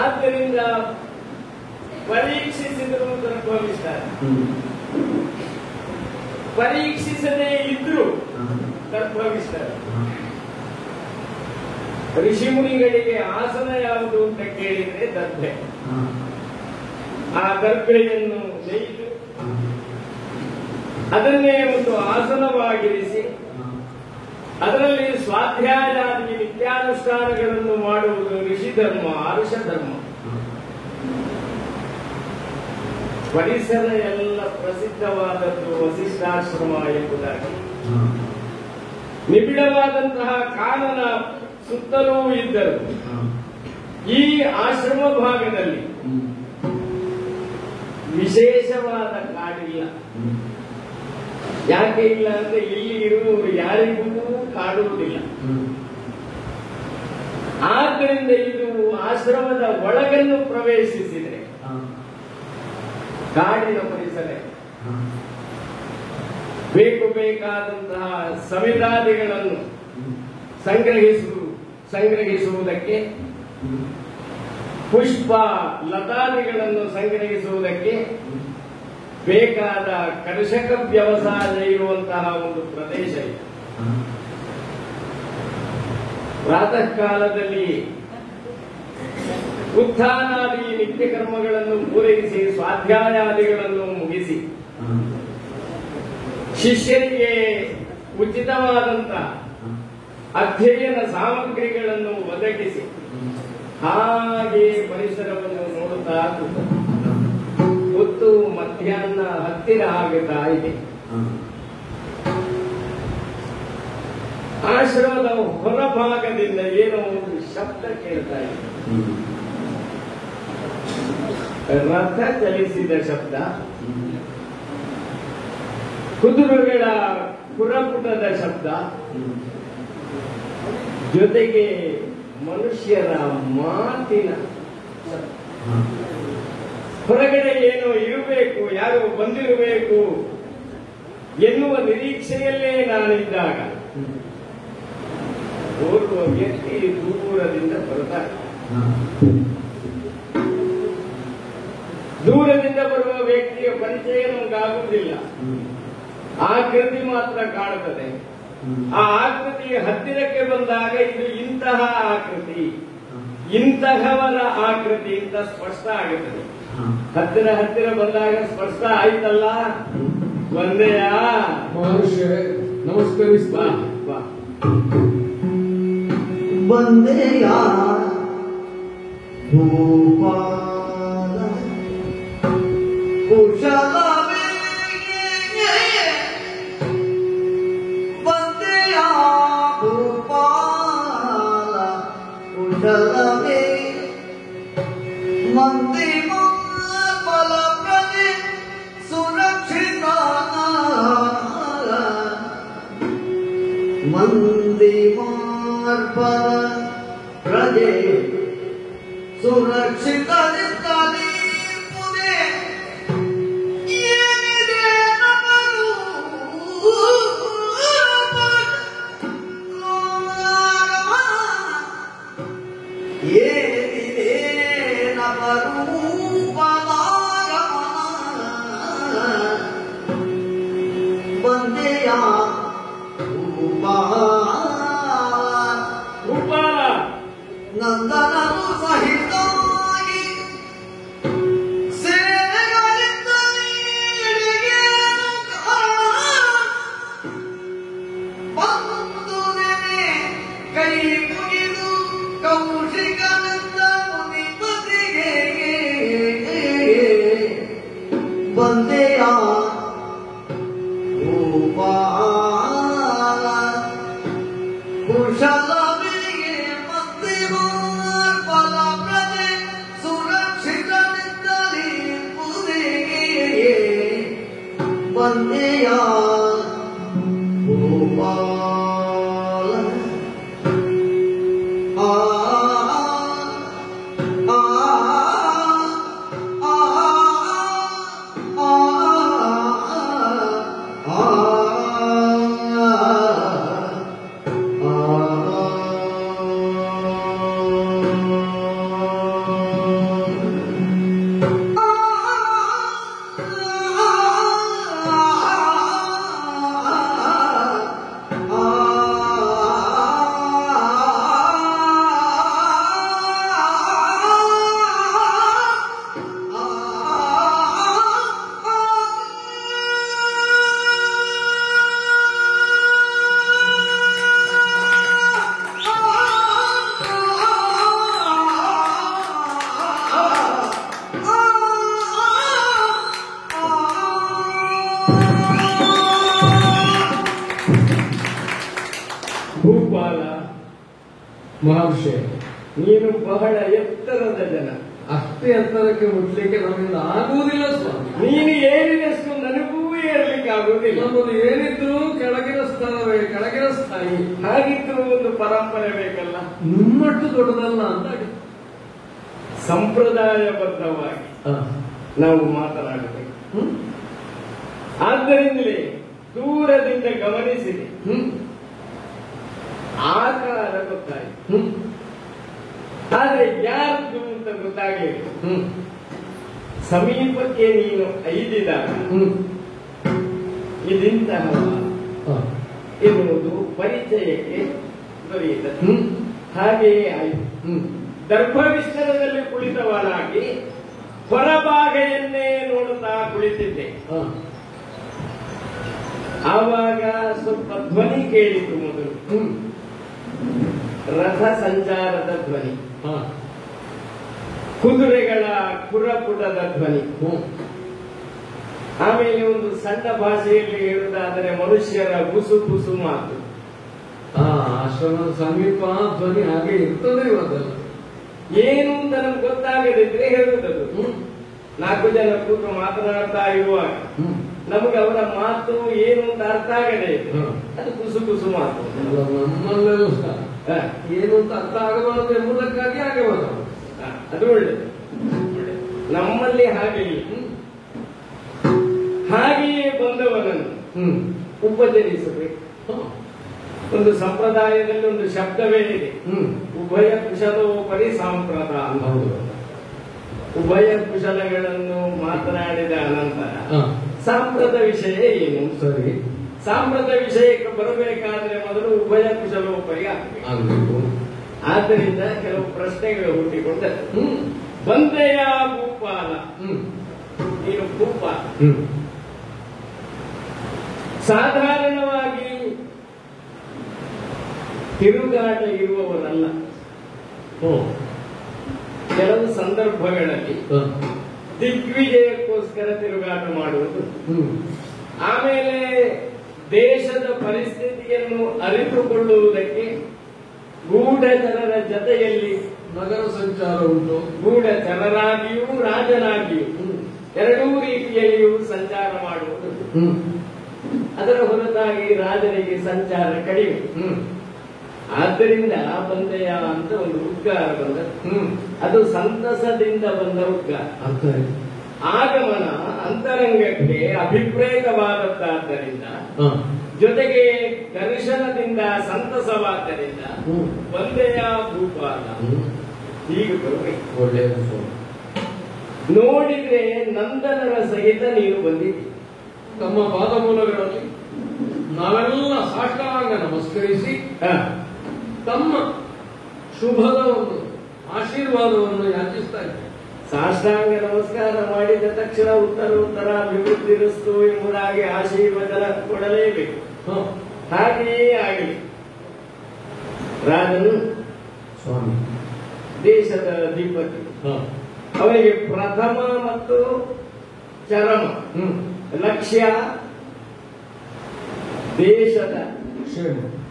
ಆದ್ದರಿಂದ ಪರೀಕ್ಷಿಸಿದ್ರು ತರ್ಪವಿಸ್ತಾರೆ, ಪರೀಕ್ಷಿಸದೇ ಇದ್ರು ತರ್ಪವಿಸ್ತಾರೆ. ಋಷಿ ಮುನಿಗಳಿಗೆ ಆಸನ ಯಾವುದು ಅಂತ ಕೇಳಿದ್ರೆ ದರ್ಭೆ. ಆ ದರ್ಭೆಯನ್ನು ನೇಯ್ದು ಅದನ್ನೇ ಒಂದು ಆಸನವಾಗಿರಿಸಿ ಅದರಲ್ಲಿ ಸ್ವಾಧ್ಯಾಯಾದಿ ನಿತ್ಯಾನುಷ್ಠಾನಗಳನ್ನು ಮಾಡುವುದು ಋಷಿ ಧರ್ಮ, ಆರುಷ ಧರ್ಮ. ಪರಿಸರ ಎಲ್ಲ ಪ್ರಸಿದ್ಧವಾದದ್ದು ವಸಿಷ್ಠಾಶ್ರಮ ಎಂಬುದಾಗಿ ನಿಬಿಡವಾದಂತಹ ಕಾನನ ಸುತ್ತಲೂ ಇದ್ದರು. ಈ ಆಶ್ರಮ ಭಾಗದಲ್ಲಿ ವಿಶೇಷವಾದ ಕಾಡಿಲ್ಲ. ಯಾಕೆ ಇಲ್ಲ ಅಂದ್ರೆ ಇಲ್ಲಿ ಇರುವವರು ಯಾರಿಗೂ ಕಾಡುವುದಿಲ್ಲ. ಆದ್ದರಿಂದ ಇದು ಆಶ್ರಮದ ಒಳಗನ್ನು ಪ್ರವೇಶಿಸಿದರೆ ಕಾಡಿನ ಪರಿಸರ ಬೇಕಾದಂತಹ ಸಮಿಧಾದಿಗಳನ್ನು ಸಂಗ್ರಹಿಸುವುದಕ್ಕೆ, ಪುಷ್ಪ ಲತಾದಿಗಳನ್ನು ಸಂಗ್ರಹಿಸುವುದಕ್ಕೆ ಬೇಕಾದ ಕರ್ಷಕ ವ್ಯವಸಾಯ ಇರುವಂತಹ ಒಂದು ಪ್ರದೇಶ ಇದೆ. ಪ್ರಾತಃ ಕಾಲದಲ್ಲಿ ಉತ್ಥಾನಾದಿ ನಿತ್ಯ ಕರ್ಮಗಳನ್ನು ಪೂರೈಸಿ ಸ್ವಾಧ್ಯಾಯಾದಿಗಳನ್ನು ಮುಗಿಸಿ ಶಿಷ್ಯರಿಗೆ ಉಚಿತವಾದಂತಹ ಅಧ್ಯಯನ ಸಾಮಗ್ರಿಗಳನ್ನು ಒದಗಿಸಿ ಹಾಗೆ ಪರಿಸರವನ್ನು ನೋಡುತ್ತಾ ಹೊತ್ತು ಮಧ್ಯಾಹ್ನ ಹತ್ತಿರ ಆಗುತ್ತಾ ಇದೆ. ಆಶ್ರಮದ ಹೊರಭಾಗದಿಂದ ಏನೋ ಒಂದು ಶಬ್ದ ಕೇಳ್ತಾ ಇದೆ. ರಥ ಚಲಿಸಿದ ಶಬ್ದ, ಕುದುರೆಗಳ ಪುರಪುಟದ ಶಬ್ದ, ಜೊತೆಗೆ ಮನುಷ್ಯರ ಮಾತಿನ ಶಬ್ದ. ಹೊರಗಡೆ ಏನೋ ಇರಬೇಕು, ಯಾರೋ ಬಂದಿರಬೇಕು ಎನ್ನುವ ನಿರೀಕ್ಷೆಯಲ್ಲೇ ನಾನಿದ್ದಾಗ ಓರ್ವ ವ್ಯಕ್ತಿ ದೂರದಿಂದ ಬರ್ತಾರೆ. ದೂರದಿಂದ ಬರುವ ವ್ಯಕ್ತಿಯ ಪರಿಚಯ ನಮಗಾಗುವುದಿಲ್ಲ. ಆಕೃತಿ ಮಾತ್ರ ಕಾಣುತ್ತದೆ. ಆ ಆಕೃತಿ ಹತ್ತಿರಕ್ಕೆ ಬಂದಾಗ ಇದು ಇಂತಹ ಆಕೃತಿ, ಇಂತಹವರ ಆಕೃತಿ ಅಂತ ಸ್ಪಷ್ಟ ಆಗುತ್ತದೆ. ಹತ್ತಿರ ಬಂದಾಗ ಸ್ಪಷ್ಟ ಆಯ್ತಲ್ಲ. ಒಂದೆಯಾ ಮಹರ್ಷಿ ನಮಸ್ಕರಿಸ್ತಾ ಬಂದೆಯ ಭೂಪಾಲ ಕುಶಲವೇ, ಬಂದೆಯ ಭೂಪಾಲ ಕುಶಲವೇ, ಮಂದಿ ಫಲಪ್ರದೆ ಸುರಕ್ಷಿತ, ಮಂದಿ ಮಾರ್ಪಲ ಪ್ರಜೆ ಸುರಕ್ಷಿತರಿದ್ದಲ್ಲಿ ಪುದೆ ಏನಿದೆ ನಮಗೂ ಏನಿದೆ ನಮರೂ ಬಂದೆಯ ನಂದನನು ಸಹಿತವಾಗಿ ಸೇವೆಗಳಿಂದ ಬಂದು ನೆನೆ ಕೈ ಮುಗಿದು ಕೌಶಿಕನಂದ ಮುನಿಪತಿಗೆ ಬಂದೆಯ ಕುಶಲವಿಗೆ ಮತ್ತೆ ಫಲಪ್ರದೆ ಸುರಕ್ಷಿತನಿದ್ದಲ್ಲಿ ಪುದೆಗೆ ಬಂದೆಯ ಗೋಪಾಲ. ಮಹರ್ಷಿ, ನೀನು ಬಹಳ ಎತ್ತರದ ಜನ. ಅಷ್ಟೇ ಎತ್ತರಕ್ಕೆ ಮುಟ್ಲಿಕ್ಕೆ ನಮ್ಮಿಂದ ಆಗುವುದಿಲ್ಲ ಸ್ವಾಮಿ. ನೀನು ಏರಿದಷ್ಟು ನನಗೂ ಏರ್ಲಿಕ್ಕೆ ಆಗುವುದಿಲ್ಲ. ನಮ್ಮದು ಏನಿದ್ರು ಕೆಳಗಿನ ಸ್ಥಳವೇ, ಕೆಳಗಿನ ಸ್ಥಾಯಿ. ಹಾಗಿದ್ರು ಒಂದು ಪರಂಪರೆ ಬೇಕಲ್ಲ. ನಿಮ್ಮಟ್ಟು ದೊಡ್ಡದಲ್ಲ ಅಂತ ಸಂಪ್ರದಾಯಬದ್ಧವಾಗಿ ನಾವು ಮಾತನಾಡಬೇಕು. ಆದ್ದರಿಂದಲೇ ದೂರದಿಂದ ಗಮನಿಸಿದೆ, ಆಕಾರ ಗೊತ್ತಾಯಿತು, ಆದ್ರೆ ಯಾರದ್ದು ಅಂತ ಗೊತ್ತಾಗಲಿಲ್ಲ. ಸಮೀಪಕ್ಕೆ ನೀನು ಐದಿದಾಗ ಇದಿಂತಹ ಎನ್ನುವುದು ಪರಿಚಯಕ್ಕೆ ದೊರೆಯುತ್ತದೆ. ಹಾಗೆಯೇ ಆಯಿತು. ದರ್ಭವಿಸ್ತರದಲ್ಲಿ ಕುಳಿತವನಾಗಿ ಹೊರಭಾಗೆಯನ್ನೇ ನೋಡುತ್ತಾ ಕುಳಿತಿದ್ದೆ. ಆವಾಗ ಸ್ವಲ್ಪ ಧ್ವನಿ ಕೇಳಿತು. ಮೊದಲು ರಥ ಸಂಚಾರದ ಧ್ವನಿ, ಕುದುರೆಗಳ ಕುರಪುಟದ ಧ್ವನಿ, ಆಮೇಲೆ ಒಂದು ಸಣ್ಣ ಭಾಷೆಯಲ್ಲಿ ಹೇಳುವುದಾದರೆ ಮನುಷ್ಯರ ಗುಸು ಗುಸು ಮಾತು. ಆಶ್ರಮದ ಸಮೀಪ ಧ್ವನಿ ಹಾಗೆ ಇರ್ತದೆ. ಇವತ್ತಲ್ಲ ಏನು ಅಂತ ನಮ್ಗೆ ಗೊತ್ತಾಗದಿದ್ರೆ ಹೇಳುವುದದು. 4 ಜನ ಕೂತು ಮಾತನಾಡ್ತಾ ಇರುವಾಗ ನಮಗೆ ಅವರ ಮಾತು ಏನು ಅಂತ ಅರ್ಥ ಆಗದೆ ಇದ್ರೆ ಅದು ಕುಸು ಕುಸು ಮಾತು. ನಮ್ಮಲ್ಲೆಲ್ಲ ಏನು ಅಂತ ಅರ್ಥ ಆಗಬಾರದು ಎಂಬುದಕ್ಕಾಗಿ ಹಾಗೆ ಮಾತಾಡೋದು. ಅದು ಒಳ್ಳೆದು. ನಮ್ಮಲ್ಲಿ ಹಾಗೆ ಹಾಗೆಯೇ ಬಂದವನನ್ನು ಉಪಚರಿಸಬೇಕು. ಒಂದು ಸಂಪ್ರದಾಯದಲ್ಲಿ ಒಂದು ಶಬ್ದವೇ ಇದೆ, ಉಭಯ ಕುಶಲೋಪರಿ ಸಾಂಪ್ರತ. ಉಭಯ ಕುಶಲಗಳನ್ನು ಮಾತನಾಡಿದ ಅನಂತರ ಸಾಂಪ್ರತ ವಿಷಯ ಏನು? ಸರಿ, ಸಾಂಪ್ರತ ವಿಷಯಕ್ಕೆ ಬರಬೇಕಾದ್ರೆ ಮೊದಲು ಉಭಯ ಕುಶಲೋಪರಿ ಆಗಬೇಕು. ಆದ್ದರಿಂದ ಕೆಲವು ಪ್ರಶ್ನೆಗಳು ಹುಟ್ಟಿಕೊಂಡರು. ಬಂದೆಯ ಭೂಪಾಲ, ನೀನು ಭೂಪ. ಸಾಧಾರಣವಾಗಿ ತಿರುಗಾಟ ಇರುವವರಲ್ಲ. ಕೆಲವು ಸಂದರ್ಭಗಳಲ್ಲಿ ದಿಗ್ವಿಜಯಕ್ಕೋಸ್ಕರ ತಿರುಗಾಟ ಮಾಡುವುದು, ಆಮೇಲೆ ದೇಶದ ಪರಿಸ್ಥಿತಿಯನ್ನು ಅರಿತುಕೊಳ್ಳುವುದಕ್ಕೆ ಗೂಢಚರರ ಜತೆಯಲ್ಲಿ ನಗರ ಸಂಚಾರ ಉಂಟು. ಗೂಢಚರರಾಗಿಯೂ ರಾಜನಾಗಿಯೂ ಎರಡೂ ರೀತಿಯಲ್ಲಿಯೂ ಸಂಚಾರ ಮಾಡುವುದು. ಅದರ ಹೊರತಾಗಿ ರಾಜನಿಗೆ ಸಂಚಾರ ಕಡಿಮೆ. ಆದ್ದರಿಂದ ಬಂದೆಯ ಅಂತ ಒಂದು ಉದ್ಗಾರ ಬಂದದ್ದು. ಅದು ಸಂತಸದಿಂದ ಬಂದ ಉದ್ಗಾರ. ಆಗಮನ ಅಂತರಂಗಕ್ಕೆ ಅಭಿಪ್ರೇತವಾದದ್ದಾದ್ದರಿಂದ, ಜೊತೆಗೆ ದರ್ಶನದಿಂದ ಸಂತಸವಾದ್ದರಿಂದ ಬಂದೆಯ ಭೂಪಾಲ ಹೀಗೆ ಬರಬೇಕು. ಒಳ್ಳೆಯದು. ನೋಡಿದ್ರೆ ನಂದನರ ಸಹಿತ ನೀನು ಬಂದಿದ್ದಿ. ತಮ್ಮ ಪಾದಮೂಲಗಳಲ್ಲಿ ನಾವೆಲ್ಲ ಸಾಷ್ಟಾಂಗ ನಮಸ್ಕರಿಸಿ ತಮ್ಮ ಶುಭದ ಒಂದು ಆಶೀರ್ವಾದವನ್ನು ಯಾಚಿಸ್ತಾ ಇದ್ದೇವೆ. ಸಾಷ್ಟಾಂಗ ನಮಸ್ಕಾರ ಮಾಡಿದ ತಕ್ಷಣ ಉತ್ತರ ಅಭಿವೃದ್ಧಿರಸ್ತು ಎಂಬುದಾಗಿ ಆಶೀರ್ವಚನ ಕೊಡಲೇಬೇಕು. ಹಾಗೆಯೇ ಆಗಲಿ. ರಾಜನು ಸ್ವಾಮಿ ದೇಶದ ಅಧಿಪತಿ. ಅವರಿಗೆ ಪ್ರಥಮ ಮತ್ತು ಚರಮ ಲಕ್ಷ್ಯ ದೇಶದ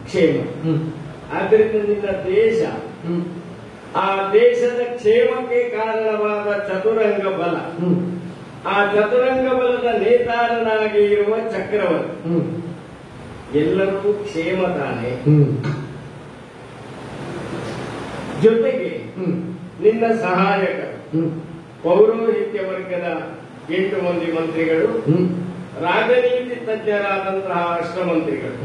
ಕ್ಷೇಮ. ಆದ್ದರಿಂದ ನಿನ್ನ ದೇಶ, ಆ ದೇಶದ ಕ್ಷೇಮಕ್ಕೆ ಕಾರಣವಾದ ಚತುರಂಗ ಬಲ, ಆ ಚತುರಂಗ ಬಲದ ನೇತಾರನಾಗಿ ಇರುವ ಚಕ್ರವರ್ತಿ, ಎಲ್ಲರೂ ಕ್ಷೇಮ ತಾನೆ. ಜೊತೆಗೆ ನಿನ್ನ ಸಹಾಯಕರು ಪೌರೋಹಿತ್ಯ ವರ್ಗದ 8 ಮಂದಿ ಮಂತ್ರಿಗಳು, ರಾಜನೀತಿ ತಜ್ಞರಾದಂತಹ ಅಷ್ಟಮಂತ್ರಿಗಳು,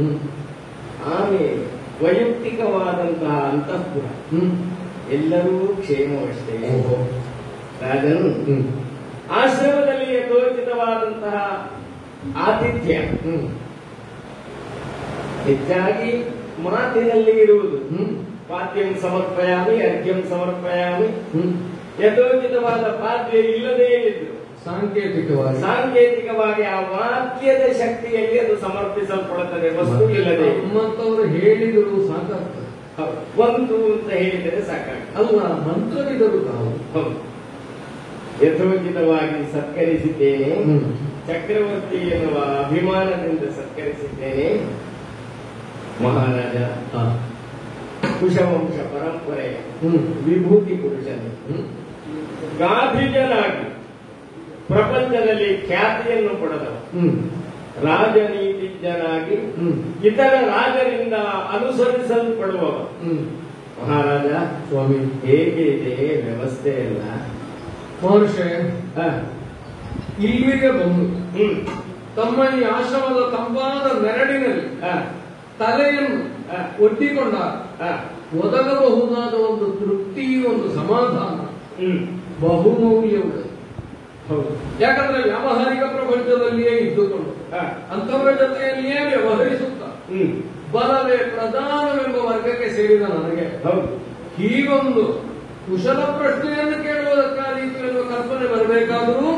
ಆಮೇಲೆ ವೈಯಕ್ತಿಕವಾದಂತಹ ಅಂತಃಪುರ, ಎಲ್ಲರೂ ಕ್ಷೇಮವಷ್ಟೇ. ರಾಜನು ಆಶ್ರಮದಲ್ಲಿ ಯಥೋಚಿತವಾದಂತಹ ಆತಿಥ್ಯ ಹೆಚ್ಚಾಗಿ ಮಾತಿನಲ್ಲಿ ಇರುವುದು. ಪಾದ್ಯಂ ಸಮರ್ಪಯಾಮಿ, ಅರ್ಘ್ಯಂ ಸಮರ್ಪಯಾಮಿ. ಯಥೋಚಿತವಾದ ಪಾದ್ಯ ಇಲ್ಲದೇ ಇದ್ರು ಸಾಂಕೇತಿಕವಾಗಿ ಆ ವಾಕ್ಯದ ಶಕ್ತಿಯಲ್ಲಿ ಅದು ಸಮರ್ಪಿಸಲ್ಪಡುತ್ತದೆ, ವಸ್ತು ಇಲ್ಲದೆ. ನಮ್ಮಂತವರು ಹೇಳಿದರು ಸಾಕಾಗ್ತದೆ. ಒಂದು ಅಂತ ಹೇಳಿದರೆ ಸಾಕಾಗ್ತದೆ. ಅಲ್ಲ, ಮಂತ್ರವಿದರು ನಾವು. ಯಥೋಚಿತವಾಗಿ ಸತ್ಕರಿಸಿದ್ದೇನೆ, ಚಕ್ರವರ್ತಿ ಎನ್ನುವ ಅಭಿಮಾನದಿಂದ ಸತ್ಕರಿಸಿದ್ದೇನೆ. ಮಹಾರಾಜ, ಕುಶವಂಶ ಪರಂಪರೆಯ ವಿಭೂತಿ ಪುರುಷನು ಗಾಂಧಿಜನಾಗಿ ಪ್ರಪಂಚದಲ್ಲಿ ಖ್ಯಾತಿಯನ್ನು ಪಡೆದವ, ರಾಜನೀತಿಜ್ಞನಾಗಿ ಇತರ ರಾಜರಿಂದ ಅನುಸರಿಸಲ್ಪಡುವವ. ಮಹಾರಾಜ ಸ್ವಾಮಿ, ಹೇಗೆ ಇದೆ ವ್ಯವಸ್ಥೆ ಎಲ್ಲ? ಮಹರ್ಷಿ ಇಲ್ಲಿಗೆ ಬಂದು ತಮ್ಮ ಈ ಆಶ್ರಮದ ತಂಪಾದ ನೆರಳಿನಲ್ಲಿ ತಲೆಯನ್ನು ಒಡ್ಡಿಕೊಂಡಾಗ ಒದಗಬಹುದಾದ ಒಂದು ತೃಪ್ತಿ, ಒಂದು ಸಮಾಧಾನ ಬಹುಮೌಲ್ಯವುಳ್ಳದು. ಹೌದು. ಯಾಕಂದ್ರೆ ವ್ಯಾವಹಾರಿಕ ಪ್ರಪಂಚದಲ್ಲಿಯೇ ಇದ್ದುಕೊಂಡು ಅಂತವರ ಜೊತೆಯಲ್ಲಿಯೇ ವ್ಯವಹರಿಸುತ್ತ ಬಲವೇ ಪ್ರಧಾನವೆಂಬ ವರ್ಗಕ್ಕೆ ಸೇರಿದ ನನಗೆ ಹೀಗೊಂದು ಕುಶಲ ಪ್ರಶ್ನೆಯನ್ನು ಕೇಳುವುದಕ್ಕಾದೀತು ಎನ್ನುವ ಕಲ್ಪನೆ ಬರಬೇಕಾದರೂ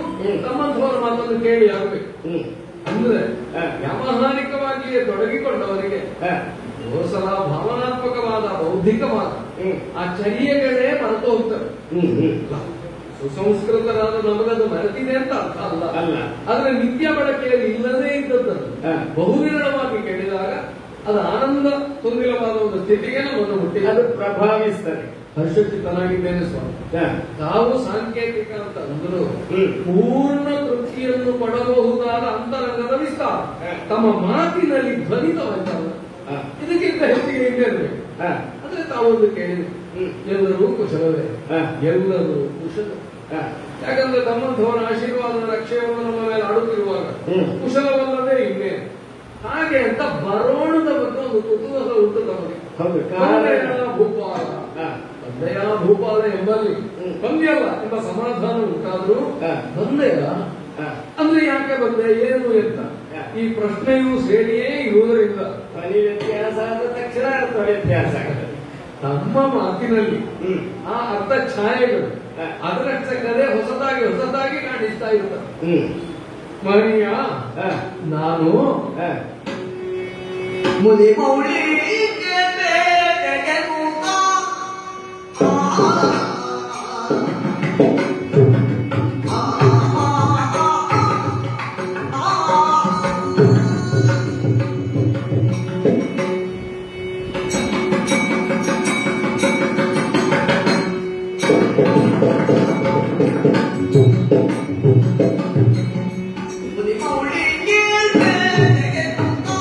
ತಮ್ಮಂಥವರ ಮಾತನ್ನು ಕೇಳಿ ಆಗಬೇಕು. ಅಂದ್ರೆ ವ್ಯಾವಹಾರಿಕವಾಗಿಯೇ ತೊಡಗಿಕೊಂಡವರಿಗೆ ಸಲ ಭಾವನಾತ್ಮಕವಾದ ಬೌದ್ಧಿಕವಾದ ಆ ಚರ್ಯೆಗಳೇ ಮರೆತು ಹೋಗ್ತವೆ. ಸುಸಂಸ್ಕೃತರಾದ ನಮಗದು ಮರೆತಿದೆ ಅಂತ ಅರ್ಥ ಅಲ್ಲ. ಆದ್ರೆ ನಿತ್ಯ ಬಳಕೆಯಲ್ಲಿ ಇಲ್ಲದೇ ಇದ್ದದ್ದನ್ನು ಬಹುವಿರಳವಾಗಿ ಕೇಳಿದಾಗ ಅದು ಆನಂದ ತುಂಬಿಲವಾದ ಒಂದು ಸ್ಥಿತಿಗೆ ನಮ್ಮನ್ನು ಮುಟ್ಟಿ ಅದು ಪ್ರಭಾವಿಸ್ತದೆ. ಹರ್ಷಚಿತ್ತನಾಗಿದ್ದೇನೆ ಸ್ವಾಮಿ. ತಾವು ಸಾಂಕೇತಿಕ ಅಂತ ಅಂದರೂ ಪೂರ್ಣ ತೃಪ್ತಿಯನ್ನು ಪಡಬಹುದಾದ ಅಂತರಂಗದ ವಿಸ್ತಾರ ತಮ್ಮ ಮಾತಿನಲ್ಲಿ ಧ್ವನಿತವಂತಲ್ಲ. ಇದಕ್ಕಿಂತ ಹೆಚ್ಚಿಗೆ ಇದ್ದೇನೆ. ಆದ್ರೆ ತಾವೊಂದು ಕೇಳಿದ್ರು, ಎಲ್ಲರೂ ಕುಶಲವೇ, ಎಲ್ಲರೂ ಕುಶಲ. ಯಾಕಂದ್ರೆ ತಮ್ಮಂಥವರ ಆಶೀರ್ವಾದದ ರಕ್ಷೆಯನ್ನು ನಮ್ಮ ಮೇಲೆ ಆಡುತ್ತಿರುವಾಗ ಕುಶಲವಲ್ಲದೆ ಇನ್ನೇ ಹಾಗೆ ಅಂತ ಬರೋಣದ ಬಗ್ಗೆ ಒಂದು ಕುತೂಹಲ ಉಂಟು ತಮಗೆ. ಭೂಪಾಲ ಬಂದೆಯ ಭೂಪಾಲ ಎಂಬಲ್ಲಿ ಬಂದೆಯಲ್ಲ ಎಂಬ ಸಮಾಧಾನ ಉಂಟಾದ್ರೂ ಬಂದೆಯ ಅಂದ್ರೆ ಯಾಕೆ ಬಂದೆ, ಏನು ಅಂತ ಈ ಪ್ರಶ್ನೆಯೂ ಸೇರಿಯೇ ಇರುವುದರಿಂದ ಧ್ವನಿ ವ್ಯತ್ಯಾಸ ಆದ ತಕ್ಷಣ ಅರ್ಥ ವ್ಯತ್ಯಾಸ ಆಗ್ತದೆ. ತಮ್ಮ ಮಾತಿನಲ್ಲಿ ಆ ಅರ್ಥ ಛಾಯೆಗಳು ಅದರಷ್ಟಕ್ಕದೇ ಹೊಸದಾಗಿ ಹೊಸದಾಗಿ ಕಾಣಿಸ್ತಾ ಇರ್ತವೆ. ಮರಿಯ ನಾನು ಮುದಿ ಮೌಳಿಗೆ ಬೇಟೆಗೆ ಕೂತ ಮುದಿ ಮೌಳಿಗೆ ಬೇಟೆಗೆ ಕೂತ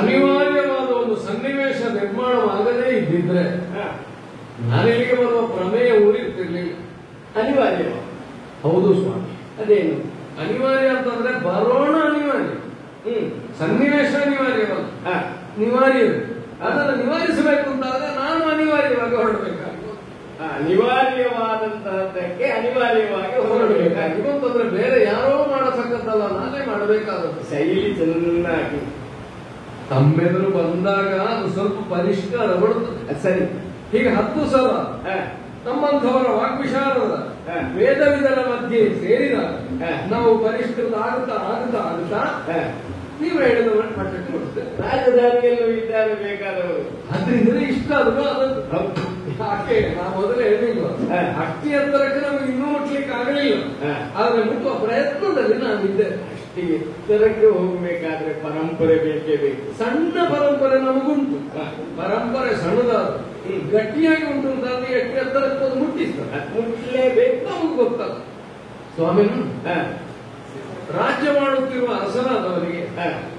ಅನಿವಾರ್ಯವಾದ ಒಂದು ಸನ್ನಿವೇಶ ನಿರ್ಮಾಣವಾಗದೇ ಇದ್ದಿದ್ರೆ ನಾನಿಲ್ಲಿಗೆ ಬರುವ ಪ್ರಮೇಯ ಊರಿರ್ತಿರ್ಲಿಲ್ಲ. ಅನಿವಾರ್ಯ. ಹೌದು ಸ್ವಾಮಿ. ಅದೇನು ಅನಿವಾರ್ಯ ಅಂತಂದ್ರೆ ಬರೋಣ ಅನಿವಾರ್ಯ, ಸನ್ನಿವೇಶ ಅನಿವಾರ್ಯವಲ್ಲ, ನಿವಾರ್ಯ. ಅದನ್ನು ನಿವಾರಿಸಬೇಕು ಅಂತಾದ್ರೆ ನಾನು ಅನಿವಾರ್ಯವಾಗಿ ಹೊರಡಬೇಕಾಗಿ ಅನಿವಾರ್ಯವಾದಂತಹದ್ದಕ್ಕೆ ಅನಿವಾರ್ಯವಾಗಿ ಹೊರಡಬೇಕಾಗಿ ಇವತ್ತಂದ್ರೆ ಬೇರೆ ಯಾರೋ ಮಾಡತಕ್ಕದ್ದಲ್ಲ, ನಾನೇ ಮಾಡಬೇಕಾದದ್ದು. ಶೈಲಿ ಚೆನ್ನಾಗಿ ತಮ್ಮೆದುರು ಬಂದಾಗ ಅದು ಸ್ವಲ್ಪ ಪರಿಷ್ಕಾರ ಬರುತ್ತದೆ. ಸರಿ. ಹೀಗೆ 10 ಸಲ ನಮ್ಮಂಥವರ ವಾಗ್ವಿಶಾರದ ವೇದವಿದರ ಮಧ್ಯೆ ಸೇರಿದಾಗ ನಾವು ಪರಿಷ್ಕೃತ ಆಗುತ್ತಾ ಆಗುತ್ತಾ ಆಗುತ್ತಾ ನೀವು ಹೇಳಿದ ಮಟ್ಟಕ್ಕೆ ಬರ್ತೇವೆ. ರಾಜಧಾನಿಯಲ್ಲೂ ಇದ್ದಾರೆ ಬೇಕಾದವರು. ಆದ್ರಿಂದ ಇಷ್ಟ ಆದ್ರೂ ಅದನ್ನು ಯಾಕೆ ನಾ ಮೊದಲೇ ಹೇಳಿಲ್ವ, ಅಷ್ಟಿ ಎತ್ತರಕ್ಕೆ ನಮ್ಗೆ ಇನ್ನೂ ಮುಟ್ಲಿಕ್ಕೆ ಆಗಲಿಲ್ಲ. ಆದ್ರೆ ಮುಟ್ಟುವ ಪ್ರಯತ್ನದಲ್ಲಿ ನಾನಿದ್ದೆ. ಅಷ್ಟಿ ಎತ್ತರಕ್ಕೆ ಹೋಗಬೇಕಾದ್ರೆ ಪರಂಪರೆ ಬೇಕೇ ಬೇಕು. ಸಣ್ಣ ಪರಂಪರೆ ನಮಗುಂಟು. ಪರಂಪರೆ ಸಣ್ಣದಾದ ಗಟ್ಟಿಯಾಗಿ ಉಂಟು ಅಂತಾದ್ರೆ ಎಷ್ಟು ಎತ್ತರಕ್ಕೆ ಅದು ಮುಟ್ಟಿಸ್ತಾರೆ, ಮುಟ್ಲೇಬೇಕು. ನಮಗ್ ಗೊತ್ತಲ್ಲ ಸ್ವಾಮಿ. ರಾಜ್ಯ ಮಾಡುತ್ತಿರುವ ಅರಸನಾದವನಿಗೆ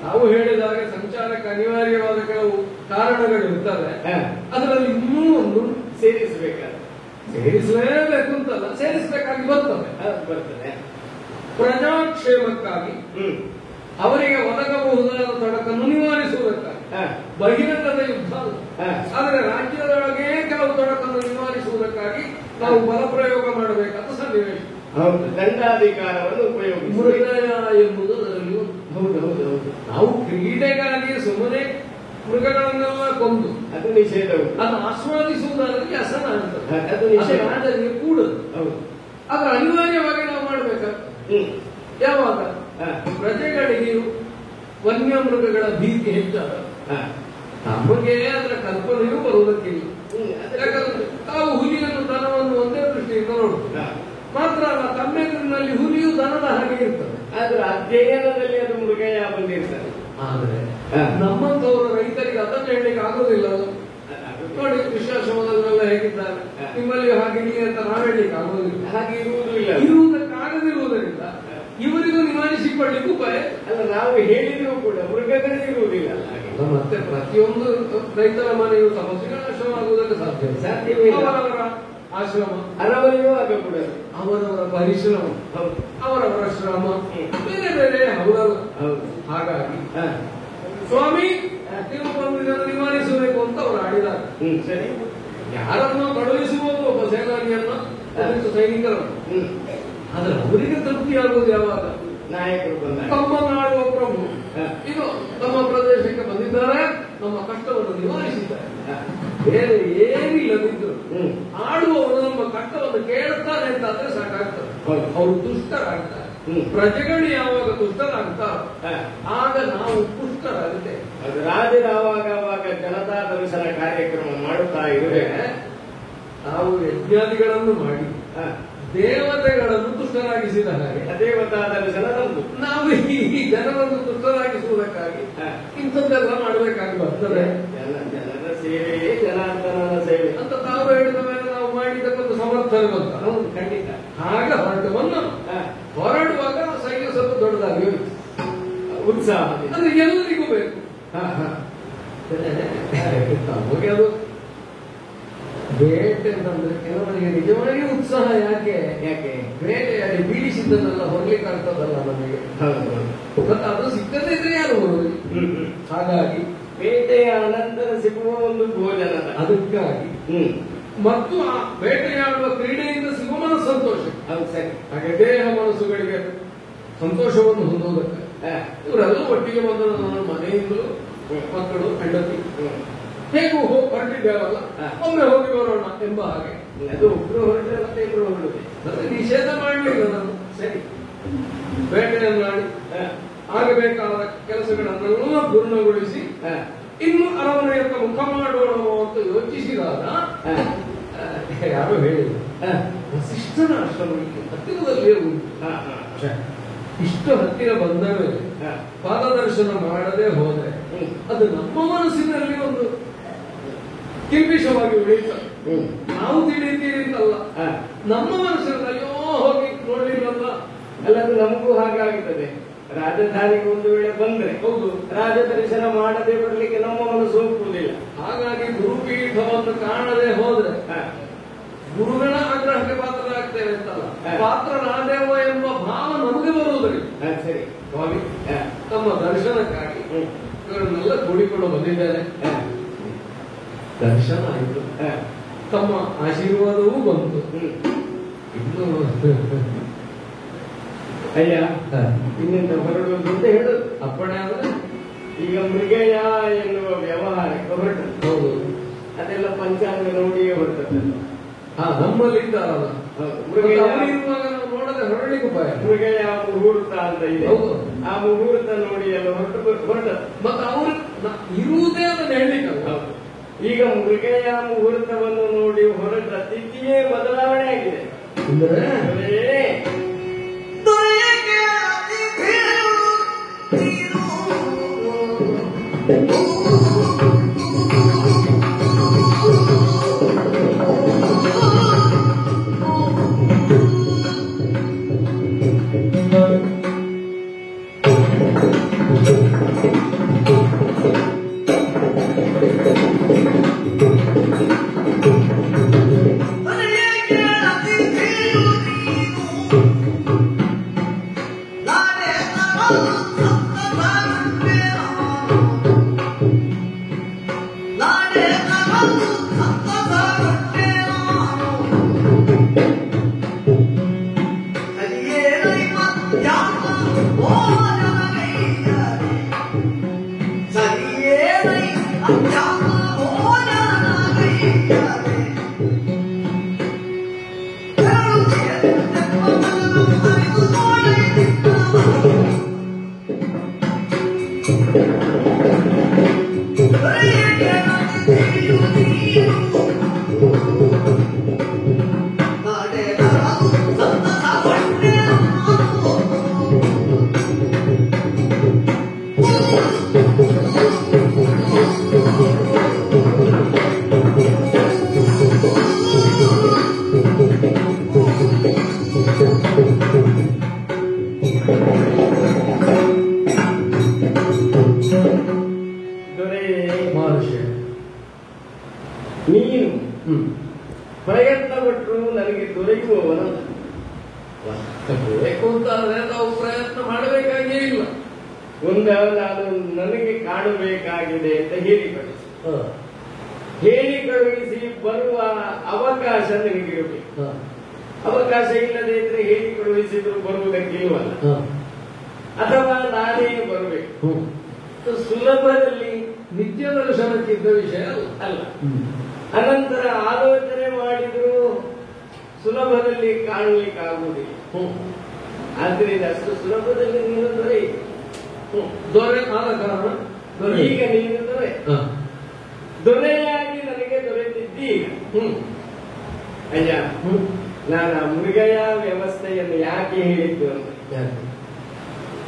ನಾವು ಹೇಳಿದಾಗ ಸಂಚಾರಕ್ಕೆ ಅನಿವಾರ್ಯವಾದ ಕೆಲವು ಕಾರಣಗಳು ಇರ್ತವೆ. ಅದರಲ್ಲಿ ಇನ್ನೂ ಒಂದು ಸೇರಿಸಲೇಬೇಕು ಅಂತಲ್ಲ, ಸೇರಿಸಬೇಕಾಗಿ ಬರ್ತದೆ. ಪ್ರಜಾಕ್ಷೇಮಕ್ಕಾಗಿ ಅವರಿಗೆ ಒದಗಬಹುದಾದ ತೊಡಕನ್ನು ನಿವಾರಿಸುವುದಕ್ಕಾಗಿ ಬಹಿರಂಗದ ಯುದ್ಧ ಅಲ್ಲ. ಆದರೆ ರಾಜ್ಯದೊಳಗೆ ಕೆಲವು ತೊಡಕನ್ನು ನಿವಾರಿಸುವುದಕ್ಕಾಗಿ ನಾವು ಬಲಪ್ರಯೋಗ ಮಾಡಬೇಕಾದ ಸನ್ನಿವೇಶ. ದಂಡಾಧಿಕಾರವನ್ನು ಉಪಯೋಗಿಸಿ ಮೃಗಯ ಎಂಬುದು ಅದರಲ್ಲಿ ಹೌದು. ನಾವು ಕ್ರೀಡೆಗಾಗಿ ಸುಮ್ಮನೆ ಮೃಗಗಳನ್ನೆಲ್ಲ ಕೊಂದು ಅದು ನಿಷೇಧ, ಅದು ಆಸ್ವಾದಿಸುವುದಾದ್ರೆ ವ್ಯಸನ ಆಗ್ತದೆ, ಅದು ನಿಷೇಧ, ರಾಜನಿಗೆ ಕೂಡದು. ಆದ್ರೆ ಅನಿವಾರ್ಯವಾಗಿ ನಾವು ಮಾಡಬೇಕಾಗ್ತದೆ. ಯಾವಾಗ ಪ್ರಜೆಗಳಿಗೆ ವನ್ಯ ಮೃಗಗಳ ಭೀತಿ ಹೆಚ್ಚಾದ ನಮಗೆ ಅದರ ಕಲ್ಪನೆಯೂ ಬರುವುದಕ್ಕಿಲ್ಲ. ಯಾಕಂದ್ರೆ ತಾವು ಹುಲಿಯನ್ನು ದನವನ್ನು ಒಂದೇ ದೃಷ್ಟಿಯಿಂದ ನೋಡುದು ಮಾತ್ರ ಅಲ್ಲ, ತಮ್ಮೆದುರಿನಲ್ಲಿ ಹುಲಿಯು ದನದ ಹಾಗೆ ಇರ್ತದೆ. ಆದ್ರೆ ಅಧ್ಯಯನದಲ್ಲಿ ಅದು ಮೃಗಯ ಬಂದಿರ್ತದೆ. ಆದ್ರೆ ನಮ್ಮಂತವರ ರೈತರಿಗೆ ಅದನ್ನು ಹೇಳಲಿಕ್ಕೆ ಆಗೋದಿಲ್ಲ. ನೋಡಿ ವಿಶ್ವಾಸವಾದವರೆಲ್ಲ ಹೇಗಿದ್ದಾರೆ, ನಿಮ್ಮಲ್ಲಿ ಹಾಗಿರಲಿ ಅಂತ ನಾವು ಹೇಳಲಿಕ್ಕೆ ಆಗೋದಿಲ್ಲ. ಹಾಗೆ ಇರುವುದಿಲ್ಲ, ಇರುವುದಕ್ಕಾಗದಿರುವುದರಿಂದ ಇವರಿಗೂ ನಿವಾರಿಸಿಕೊಳ್ಳಿಕ್ಕೂ ಉಪಾಯ ಅಲ್ಲ. ನಾವು ಹೇಳಿದ್ರು ಕೂಡ ಮೃಗಗಳಿರುವುದಿಲ್ಲ. ಮತ್ತೆ ಪ್ರತಿಯೊಂದು ರೈತರ ಮನೆಯು ಸಮಸ್ಯೆಗಳ ಆಶ್ರಮವಾಗುವುದಕ್ಕೆ ಸಾಧ್ಯವಿಲ್ಲ. ಅವರವರ ಆಶ್ರಮ ಹಲವರಿಗೂ ಆಗಕೂಡದು, ಅವರವರ ಪರಿಶ್ರಮ, ಅವರವರ ಶ್ರಮ ಬೇರೆ ಬೇರೆ ಹೌದಲ್ಲ. ಹಾಗಾಗಿ ಸ್ವಾಮಿ ನೀವು ಬಂದಿದ್ದನ್ನು ನಿವಾರಿಸಬೇಕು ಅಂತ ಅವರು ಆಡಿದ್ದಾರೆ. ಸರಿ, ಯಾರನ್ನು ಕಳುಹಿಸುವುದು ಒಬ್ಬ ಸೇನಾನಿಯನ್ನ, ಸೈನಿಕರನ್ನು. ಆದ್ರೆ ಅವರಿಗೆ ತೃಪ್ತಿಯಾಗುವುದು ಯಾವಾಗ ನಾಯಕರು ಬಂದ ತಮ್ಮನ್ನಾಡುವ ಪ್ರಭು ಇದು ನಮ್ಮ ಪ್ರದೇಶಕ್ಕೆ ಬಂದಿದ್ದಾರೆ, ನಮ್ಮ ಕಷ್ಟವನ್ನು ನಿವಾರಿಸಿದ್ದಾರೆ. ಬೇರೆ ಏನಿಲ್ಲದಿದ್ರು ಆಡುವವರು ನಮ್ಮ ಕಷ್ಟವನ್ನು ಕೇಳುತ್ತಾರೆ ಅಂತಾದ್ರೆ ಸಾಕಾಗ್ತದೆ. ಅವರು ದುಷ್ಟರಾಗ್ತಾರೆ. ಪ್ರಜೆಗಳು ಯಾವಾಗ ದುಷ್ಟರಾಗ್ತಾರೆ ಆಗ ನಾವು ಪುಷ್ಟರಾಗುತ್ತೆ. ರಾಜರು ಆವಾಗ ಜನತಾ ದರ್ಶನ ಕಾರ್ಯಕ್ರಮ ಮಾಡುತ್ತಾ ಇರುವೆ. ನಾವು ಯಜ್ಞಾದಿಗಳನ್ನು ಮಾಡಿ ದೇವತೆಗಳನ್ನು ತುಷ್ಟರಾಗಿಸಿದ ಹಾಗೆ ದೇವತಾ ದರ್ಶನ ನಮ್ದು. ನಾವು ಈ ಜನರನ್ನು ತುಷ್ಟರಾಗಿಸುವುದಕ್ಕಾಗಿ ಇಂಥದ್ದೆಲ್ಲ ಮಾಡಬೇಕಾಗಿ ಬರ್ತದೆ. ಜನರ ಸೇವೆಯೇ ಜನಾರ್ದನನ ಸೇವೆ ಅಂತ ತಾವು ಹೇಳಿದ ಮೇಲೆ ನಾವು ಮಾಡಿದ್ದಕ್ಕೊಂದು ಸಮರ್ಥನೆ ಬಂತ. ಖಂಡಿತ. ಆಗ ಹೊರಟವನ್ನು ಹೊರಡುವಾಗ ಸೈನ್ಯ ಸ್ವಲ್ಪ ದೊಡ್ಡದಾಗಿ ಉತ್ಸಾಹ ಅಂದ್ರೆ ಎಲ್ಲರಿಗೂ ಬೇಕು. ನಮಗೆ ಅದು ಬೇಟೆ ಅಂತಂದ್ರೆ ಕೆಲವರಿಗೆ ನಿಜವಾಗಿ ಉತ್ಸಾಹ. ಯಾಕೆ ಬೇಟೆಯಾಡಿ ಬೀಳಿಸಿದ್ದನ್ನೆಲ್ಲ ಹೊರಲಿಕ್ಕೆ ಆಗ್ತದಲ್ಲ ನಮಗೆ. ಅದು ಸಿಕ್ಕದೇ ಇದ್ರೆ ಯಾರು ಬರುವುದು. ಹಾಗಾಗಿ ಬೇಟೆಯ ಅನಂತರ ಸಿಗುವ ಒಂದು ಭೋಜನ ಅದಕ್ಕಾಗಿ ಮತ್ತು ಆ ಬೇಟೆಯಾಡುವ ಕ್ರೀಡೆಯಿಂದ ಸಿಗುವ ಮನಸ್ಸು ಸಂತೋಷ. ಹೌದು, ಸರಿ. ಹಾಗೆ ದೇಹ ಮನಸ್ಸುಗಳಿಗೆ ಸಂತೋಷವನ್ನು ಹೊಂದುವುದಕ್ಕೆ ಇವರೆಲ್ಲ ಒಟ್ಟಿಗೆ ಬಂದ ನನ್ನ ಮನೆಯಿಂದಲೂ ಮಕ್ಕಳು ಹೆಂಡತಿ ಹೇಗೂ ಹೊರಟಿದ್ದೇವಲ್ಲ, ಒಮ್ಮೆ ಹೋಗಿ ಬರೋಣ ಎಂಬ ಹಾಗೆ. ಅದು ಒಬ್ರು ಹೊರಟ್ರೆ ಮತ್ತೆ ಇಬ್ರು ಹೊರಡುತ್ತೆ. ಮತ್ತೆ ನಿಷೇಧ ಮಾಡಲಿಲ್ಲ ನಾನು. ಸರಿ, ಬೇಟೆಯನ್ನು ಮಾಡಿ ಆಗಬೇಕಾದ ಕೆಲಸಗಳನ್ನೆಲ್ಲ ಪೂರ್ಣಗೊಳಿಸಿ ಇನ್ನು ಅರಮನೆಯತ್ತ ಮುಖ ಮಾಡೋಣ ಅಂತ ಯೋಚಿಸಿದಾಗ ಯಾರು ಹೇಳಿದ್ರು, ವಸಿಷ್ಠನ ಆಶ್ರಮ ಹತ್ತಿರದಲ್ಲಿಯೇ ಉಂಟು. ಇಷ್ಟು ಹತ್ತಿರ ಬಂದ ಮೇಲೆ ಪಾದದರ್ಶನ ಮಾಡದೆ ಹೋದ್ರೆ ಅದು ನಮ್ಮ ಮನಸ್ಸಿನಲ್ಲಿ ಒಂದು ಕಿಲ್ಬಿಷವಾಗಿ ಉಳಿಯುತ್ತದೆ. ನಾವು ತಿಳಿತೀರಿ ಅಂತಲ್ಲ, ನಮ್ಮ ಮನಸ್ಸಿನಲ್ಲಿ ಅಯ್ಯೋ ಹೋಗಿ ನೋಡ್ಲಿಲ್ಲಲ್ಲ. ಅಲ್ಲದು ನಮಗೂ ಹಾಗಾಗುತ್ತದೆ. ರಾಜಧಾನಿಗೆ ಒಂದು ವೇಳೆ ಬಂದ್ರೆ ಹೌದು, ರಾಜದರ್ಶನ ಮಾಡದೆ ಬರಲಿಕ್ಕೆ ನಮ್ಮ ಮನಸ್ಸು ಒಪ್ಪುವುದಿಲ್ಲ. ಹಾಗಾಗಿ ಗುರುಪೀಠವನ್ನು ಕಾಣದೆ ಹೋದ್ರೆ ಗುರುಗಳ ಆಗ್ರಹಕ್ಕೆ ಪಾತ್ರರಾಗ್ತೇವೆ ಅಂತಲ್ಲ, ಪಾತ್ರರಾದೇವ ಎಂಬ ಭಾವ ನಮಗೆ ಬರುವುದರಿಂದ. ಸರಿ ಸ್ವಾಮಿ ತಮ್ಮ ದರ್ಶನಕ್ಕಾಗಿ ಇವರನ್ನೆಲ್ಲ ಕೂಡಿಕೊಂಡು ಬಂದಿದ್ದೇನೆ. ದರ್ಶನ ಆಯಿತು, ತಮ್ಮ ಆಶೀರ್ವಾದವೂ ಬಂತು. ಇನ್ನು ಅಯ್ಯ ಇನ್ನಿಂದ ಹೊರಡುವುದು ಅಂತ ಹೇಳುದು ಅಪ್ಪಣೆ ಆದ್ರೆ ಈಗ ಮೃಗಯ ಎನ್ನುವ ವ್ಯವಹಾರಕ್ಕೆ ಹೊರಟದ್ದು. ಹೌದು, ಅದೆಲ್ಲ ಪಂಚಾಂಗ ನೋಡಿಯೇ ಹೊರಟದ್ದು. ನಮ್ಮಲ್ಲಿದ್ದಾರಲ್ಲ ಮೃಗಯಿರುವಾಗ ನಾವು ನೋಡದೆ ಹೊರಳಿಗೆ ಉಪಾಯ. ಮೃಗಯ ಮುಹೂರ್ತ ಅಂತ ಇದೆ, ಆ ಮುಹೂರ್ತ ನೋಡಿ ಎಲ್ಲ ಹೊರಟದ್ದು. ಮತ್ತೆ ಅವರು ಇರುವುದೇ ಅದನ್ನು ಹೇಳಲಿಕ್ಕಲ್ಲ. ಈಗ ಮೃಗಯ ಮುಹೂರ್ತವನ್ನು ನೋಡಿ ಹೊರಟ ತಿಥಿಯೇ ಬದಲಾವಣೆ ಆಗಿದೆ. ನೀನು ಪ್ರಯತ್ನ ಪಟ್ಟರು ನನಗೆ ದೊರೆಯುವವನಲ್ಲ. ಬೇಕು ಅಂತಾದ್ರೆ ನಾವು ಪ್ರಯತ್ನ ಮಾಡಬೇಕಾಗೇ ಇಲ್ಲ. ನಾನು ನನಗೆ ಕಾಣಬೇಕಾಗಿದೆ ಅಂತ ಹೇಳಿ ಕಳುಹಿಸಿ ಬರುವ ಅವಕಾಶ ನಿನಗಿರಬೇಕು. ಅವಕಾಶ ಇಲ್ಲದೆ ಇದ್ರೆ ಹೇಳಿ ಕಳುಹಿಸಿದ್ರು ಬರುವುದಕ್ಕಿಲ್ವಲ್ಲ, ಅಥವಾ ನಾನೇ ಬರಬೇಕು. ಸುಲಭದಲ್ಲಿ ನಿತ್ಯ ದರ್ಶನಕ್ಕಿದ್ದ ವಿಷಯ ಅಲ್ಲ. ಅನಂತರ ಆಲೋಚನೆ ಮಾಡಿದ್ರು ಸುಲಭದಲ್ಲಿ ಕಾಣಲಿಕ್ಕಾಗುವುದಿಲ್ಲ. ಆದ್ರಿಂದ ಅಷ್ಟು ಸುಲಭದಲ್ಲಿ ನೀನು ದೊರೆ ಆದ ಕಾರಣ ಈಗ ನೀನು ದೊರೆಯಾಗಿ ನನಗೆ ದೊರೆತಿದ್ದೀಗ. ಅಯ್ಯ, ನಾನು ಆ ಮೃಗಯ ವ್ಯವಸ್ಥೆಯನ್ನು ಯಾಕೆ ಹೇಳಿದ್ದು ಅಂದ್ರೆ,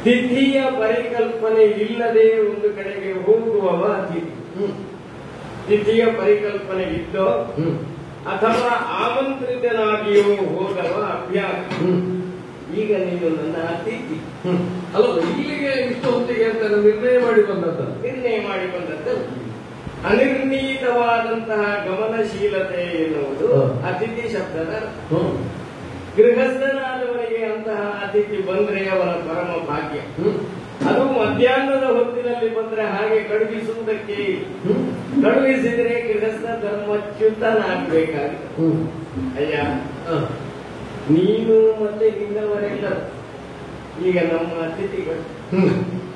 ತಿಥಿಯ ಪರಿಕಲ್ಪನೆ ಇಲ್ಲದೆ ಒಂದು ಕಡೆಗೆ ಹೋಗುವವ ತಿಥಿ. ತಿಥಿಯ ಪರಿಕಲ್ಪನೆ ಇದ್ದೋ ಅಥವಾ ಆಮಂತ್ರಿತನಾಗಿಯೋ ಹೋದವ ಅಭ್ಯಾಸ. ಈಗ ನೀನು ನನ್ನ ಅತಿಥಿ ಅಲ್ಲ. ಇಲ್ಲಿಗೆ ಇಷ್ಟು ಹೊತ್ತಿಗೆ ಅಂತ ನಿರ್ಣಯ ಮಾಡಿ ಬಂದದ್ದು ಅನಿರ್ಣೀತವಾದಂತಹ ಗಮನಶೀಲತೆ ಎನ್ನುವುದು ಅತಿಥಿ ಶಬ್ದದ ಗೃಹಸ್ಥನಾದವನಿಗೆ ಅಂತಹ ಅತಿಥಿ ಬಂದ್ರೆ ಅವನ ಪರಮ ಭಾಗ್ಯ. ಅದು ಮಧ್ಯಾಹ್ನದ ಹೊತ್ತಿನಲ್ಲಿ ಬಂದ್ರೆ ಹಾಗೆ ಕಳುಹಿಸುವುದಕ್ಕೆ ಕಳುಹಿಸಿದ್ರೆ ಗೃಹಸ್ಥ ಧರ್ಮಚ್ಯುತನಾಗಬೇಕಾಗಿದೆ. ಅಯ್ಯ, ನೀನು ಮತ್ತೆ ನಿನ್ನವರೆಲ್ಲ ಈಗ ನಮ್ಮ ಅತಿಥಿಗಳು.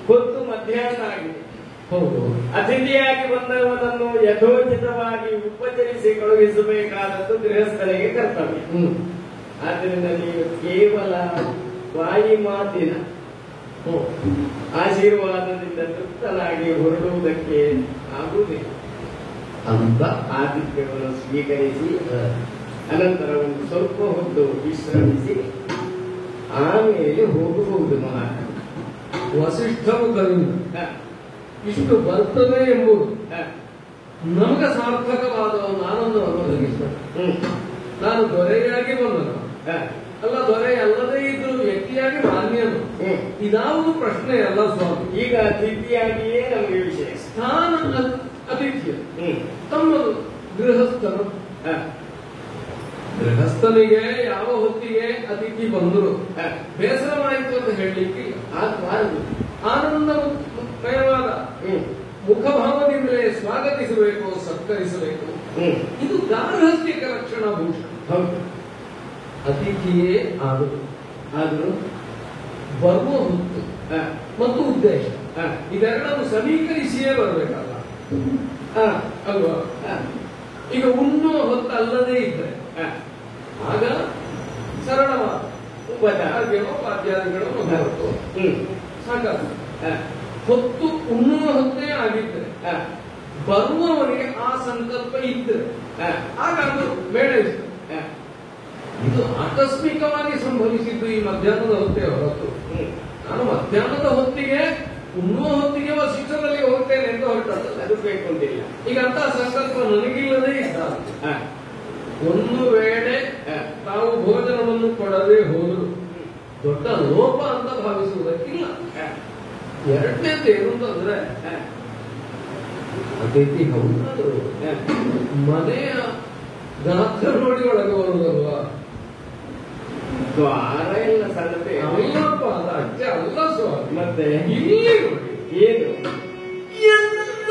ಹೊತ್ತು ಮಧ್ಯಾಹ್ನ ಆಗಿದೆ. ಅತಿಥಿಯಾಗಿ ಬಂದವನನ್ನು ಯಥೋಚಿತವಾಗಿ ಉಪಚರಿಸಿ ಕಳುಹಿಸಬೇಕಾದದ್ದು ಗೃಹಸ್ಥನಿಗೆ ಕರ್ತವ್ಯ. ಆದ್ದರಿಂದ ನೀವು ಕೇವಲ ವಾಯಿ ಮಾತಿನ ಆಶೀರ್ವಾದದಿಂದ ತೃಪ್ತನಾಗಿ ಹೊರಡುವುದಕ್ಕೆ ಆಗುವುದಿಲ್ಲ ಅಂತ ಆತಿಥ್ಯವನ್ನು ಸ್ವೀಕರಿಸಿ ಅನಂತರ ಒಂದು ಸ್ವಲ್ಪ ಹೊತ್ತು ವಿಶ್ರಮಿಸಿ ಆಮೇಲೆ ಹೋಗಬಹುದು. ಮಹಾರಾಜ ವಸಿಷ್ಠ ಮುಖದಿಂದ ಇಷ್ಟು ಬರ್ತದೆ ಎಂಬುದು ನಮಗೆ ಸಾರ್ಥಕವಾದ ನಾನೊಂದು ಒದಗಿಸ್ತೇನೆ. ನಾನು ದೊರೆಯಾಗಿ ಬಂದನು ಅಲ್ಲ, ದೊರೆ ಅಲ್ಲದೇ ಇದ್ದು ವ್ಯಕ್ತಿಯಾಗಿ ಮಾನ್ಯನು. ಇದಾವುದು ಪ್ರಶ್ನೆ ಅಲ್ಲ ಸ್ವಾಮಿ. ಈಗ ಅತಿಥಿಯಾಗಿಯೇ ನಮಗೆ ವಿಷಯ. ಸ್ಥಾನ ಅತಿಥ್ಯ ತಮ್ಮದು ಗೃಹಸ್ಥನು. ಗೃಹಸ್ಥನಿಗೆ ಯಾವ ಹೊತ್ತಿಗೆ ಅತಿಥಿ ಬಂದರು ಬೇಸರವಾಯಿತು ಅಂತ ಹೇಳಲಿಕ್ಕೆ ಆಗಬಾರದು. ಆನಂದಮಯವಾದ ಮುಖಭಾವದಿಂದಲೇ ಸ್ವಾಗತಿಸಬೇಕು, ಸತ್ಕರಿಸಬೇಕು. ಇದು ಗಾರ್ಹಸ್ಥ್ಯಕ ಲಕ್ಷಣ ಭೂಷಣ. ಅತಿಥಿಯೇ ಆದರೂ ಬರುವ ಹೊತ್ತು ಮತ್ತು ಉದ್ದೇಶ ಇದೆರಡನ್ನು ಸಮೀಕರಿಸಿಯೇ ಬರಬೇಕಲ್ಲ ಅಲ್ವಾ? ಈಗ ಉಣ್ಣುವ ಹೊತ್ತು ಅಲ್ಲದೇ ಇದ್ರೆ ಆಗ ಸರಳವಾದ ಉಪಚಾರಗಳು ಪಾದ್ಯಾದಿಗಳು ಸಾಕಾಗ. ಹೊತ್ತು ಉಣ್ಣುವ ಹೊತ್ತೇ ಆಗಿದ್ರೆ ಬರುವವನಿಗೆ ಆ ಸಂಕಲ್ಪ ಇದ್ರೆ ಆಗ ಅದು ಬೇಡ. ಇದು ಆಕಸ್ಮಿಕವಾಗಿ ಸಂಭವಿಸಿದ್ದು ಈ ಮಧ್ಯಾಹ್ನದ ಹೊತ್ತೇ ಹೊರತು ನಾನು ಮಧ್ಯಾಹ್ನದ ಹೊತ್ತಿಗೆ ಉಣ್ಣುವ ಹೊತ್ತಿಗೆ ವಸಿಷ್ಠದಲ್ಲಿ ಹೋಗ್ತೇನೆ ಅಂತ ಹೊರಟಲ್ಲ. ಅದು ಬೇಕು ಅಂತಿಲ್ಲ. ಈಗ ಅಂತ ಸಂಕಲ್ಪ ನನಗಿಲ್ಲದೆ ಇದ್ದ ಒಂದು ವೇಳೆ ತಾವು ಭೋಜನವನ್ನು ಕೊಡದೆ ಹೋದ್ರು ದೊಡ್ಡ ಲೋಪ ಅಂತ ಭಾವಿಸುವುದಕ್ಕಿಲ್ಲ. ಎರಡನೇದು ಏನು ಅಂತಂದ್ರೆ ಅತಿಥಿ ಹೌದಾದ್ರು ಮನೆಯ ಗಾತ್ರ ನೋಡಿ ಒಳಗೆ ಬರುವುದಲ್ವಾ? ದ್ವಾರ ಎಲ್ಲ ಸಣ್ಣತೆ ಅಲ್ಲಪ್ಪ, ಅದು ಅಜ್ಜ ಅಲ್ಲ ಸ್ವಾಮಿ. ಮತ್ತೆ ಇಲ್ಲಿ ನೋಡಿ ಏನು ಎಲ್ಲ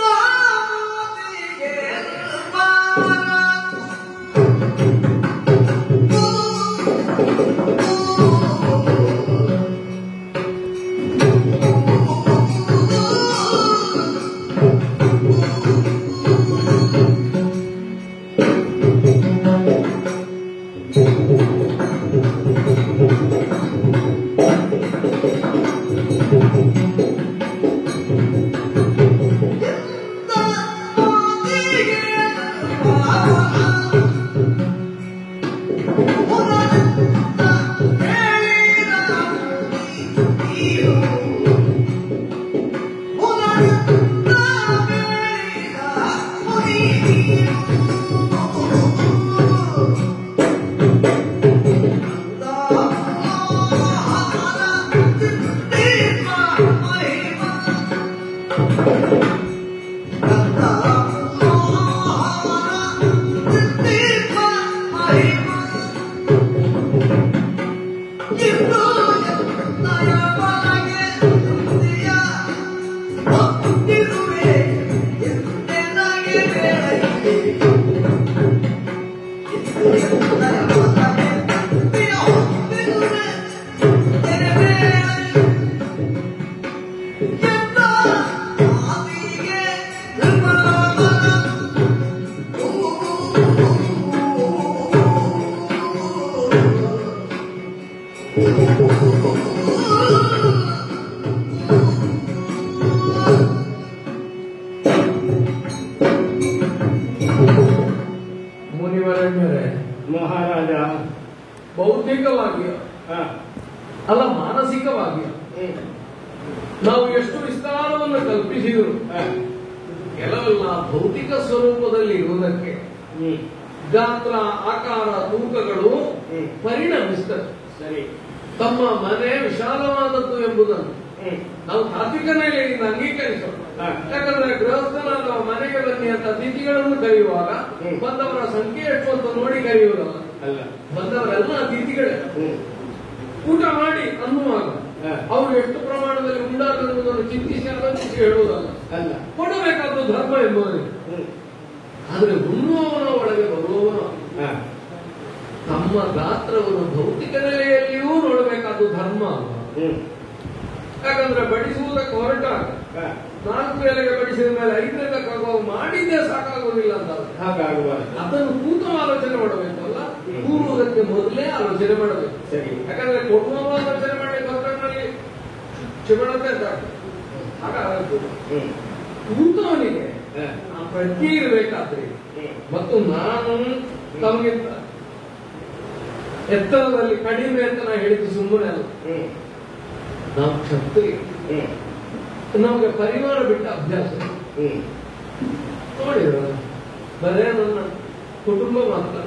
ಮುನಿವರಣ್ಯರೇ, ಮಹಾರಾಜ. ಬೌದ್ಧಿಕವಾಗಿ ಹ. ಅಲ್ಲ, ಮಾನಸಿಕವಾಗಿ ನಾವು ಎಷ್ಟು ವಿಸ್ತಾರವನ್ನು ಕಲ್ಪಿಸಿದರು ಕೆಲವಲ್ಲ ಭೌತಿಕ ಸ್ವರೂಪದಲ್ಲಿ ಇರುವುದಕ್ಕೆ ಗಾತ್ರ, ಆಕಾರ, ತೂಕಗಳು ಪರಿಣಮಿಸ್ತದೆ. ಸರಿ. ತಮ್ಮ ಮನೆ ವಿಶಾಲವಾದದ್ದು ಎಂಬುದನ್ನು ನಾವು ತಾತ್ವಿಕ ನೆಲೆಯಿಂದ ಅಂಗೀಕರಿಸೋಣ. ಯಾಕಂದ್ರೆ ಗೃಹಸ್ಥನಾದ ಮನೆಗೆ ಬನ್ನಿ ಅಂತ ಅತಿಥಿಗಳನ್ನು ಕರೆಯುವಾಗ ಬಂದವರ ಸಂಖ್ಯೆ ಎಷ್ಟು ಅಂತ ನೋಡಿ ಕರೆಯುವುದಲ್ಲ, ಅಲ್ಲ, ಬಂದವರೆಲ್ಲ ಅತಿಥಿಗಳೇ. ಊಟ ಮಾಡಿ ಅನ್ನುವಾಗ ಅವರು ಎಷ್ಟು ಪ್ರಮಾಣದಲ್ಲಿ ಉಂಡಾಗುವುದನ್ನು ಚಿಂತಿಸಿ ಆಲೋಚಿಸಿ ಹೇಳುವುದಲ್ಲ, ಅಲ್ಲ, ಕೊಡಬೇಕಾದ ಧರ್ಮ ಎಂಬುದರಿಗೆ. ಆದ್ರೆ ಉಣ್ಣುವವನ ಒಳಗೆ ಬರುವವನು ತಮ್ಮ ಗಾತ್ರವನ್ನು ಭೌತಿಕ ನೆಲೆಯಲ್ಲಿಯೂ ನೋಡಬೇಕಾದ ಧರ್ಮ ಅಲ್ಲ. ಯಾಕಂದ್ರೆ ಬಡಿಸುವುದಕ್ಕೆ ಹೊರಟಾಗ 4 ಎಲೆಗೆ ಬಡಿಸಿದ ಮೇಲೆ 5 ಮಾಡಿದ್ದೇ ಸಾಕಾಗುವುದಿಲ್ಲ ಅಂತ ಹಾಗಾಗುವಾಗ ಅದನ್ನು ಕೂತು ಆಲೋಚನೆ ಮಾಡಬೇಕಲ್ಲ, ಕೂರುವುದಕ್ಕೆ ಮೊದಲೇ ಆಲೋಚನೆ ಮಾಡಬೇಕು. ಸರಿ. ಯಾಕಂದ್ರೆ ಕೊಡುವ ಆಲೋಚನೆ ಮಾಡಿ ಹೊರಟಲ್ಲಿ ಚಿಮಣತೆ ಹಾಗಾಗಬೇಕು. ಕೂತವನಿಗೆ ಆ ಪ್ರಜ್ಞೆ ಇರಬೇಕಾದ್ರೆ ಮತ್ತು ನಾನು ತಮಗಿಂತ ಎತ್ತರದಲ್ಲಿ ಕಡಿಮೆ ಅಂತ ನಾ ಹೇಳಿದ್ದು ಸುಮ್ಮನೆ ಅಲ್ಲ. ನಾವು ಕ್ಷತ್ರಿಯ, ನಮಗೆ ಪರಿವಾರ ಬಿಟ್ಟ ಅಭ್ಯಾಸ ನೋಡಿದ್ರ, ಬರೇ ನನ್ನ ಕುಟುಂಬ ಮಾತ್ರ,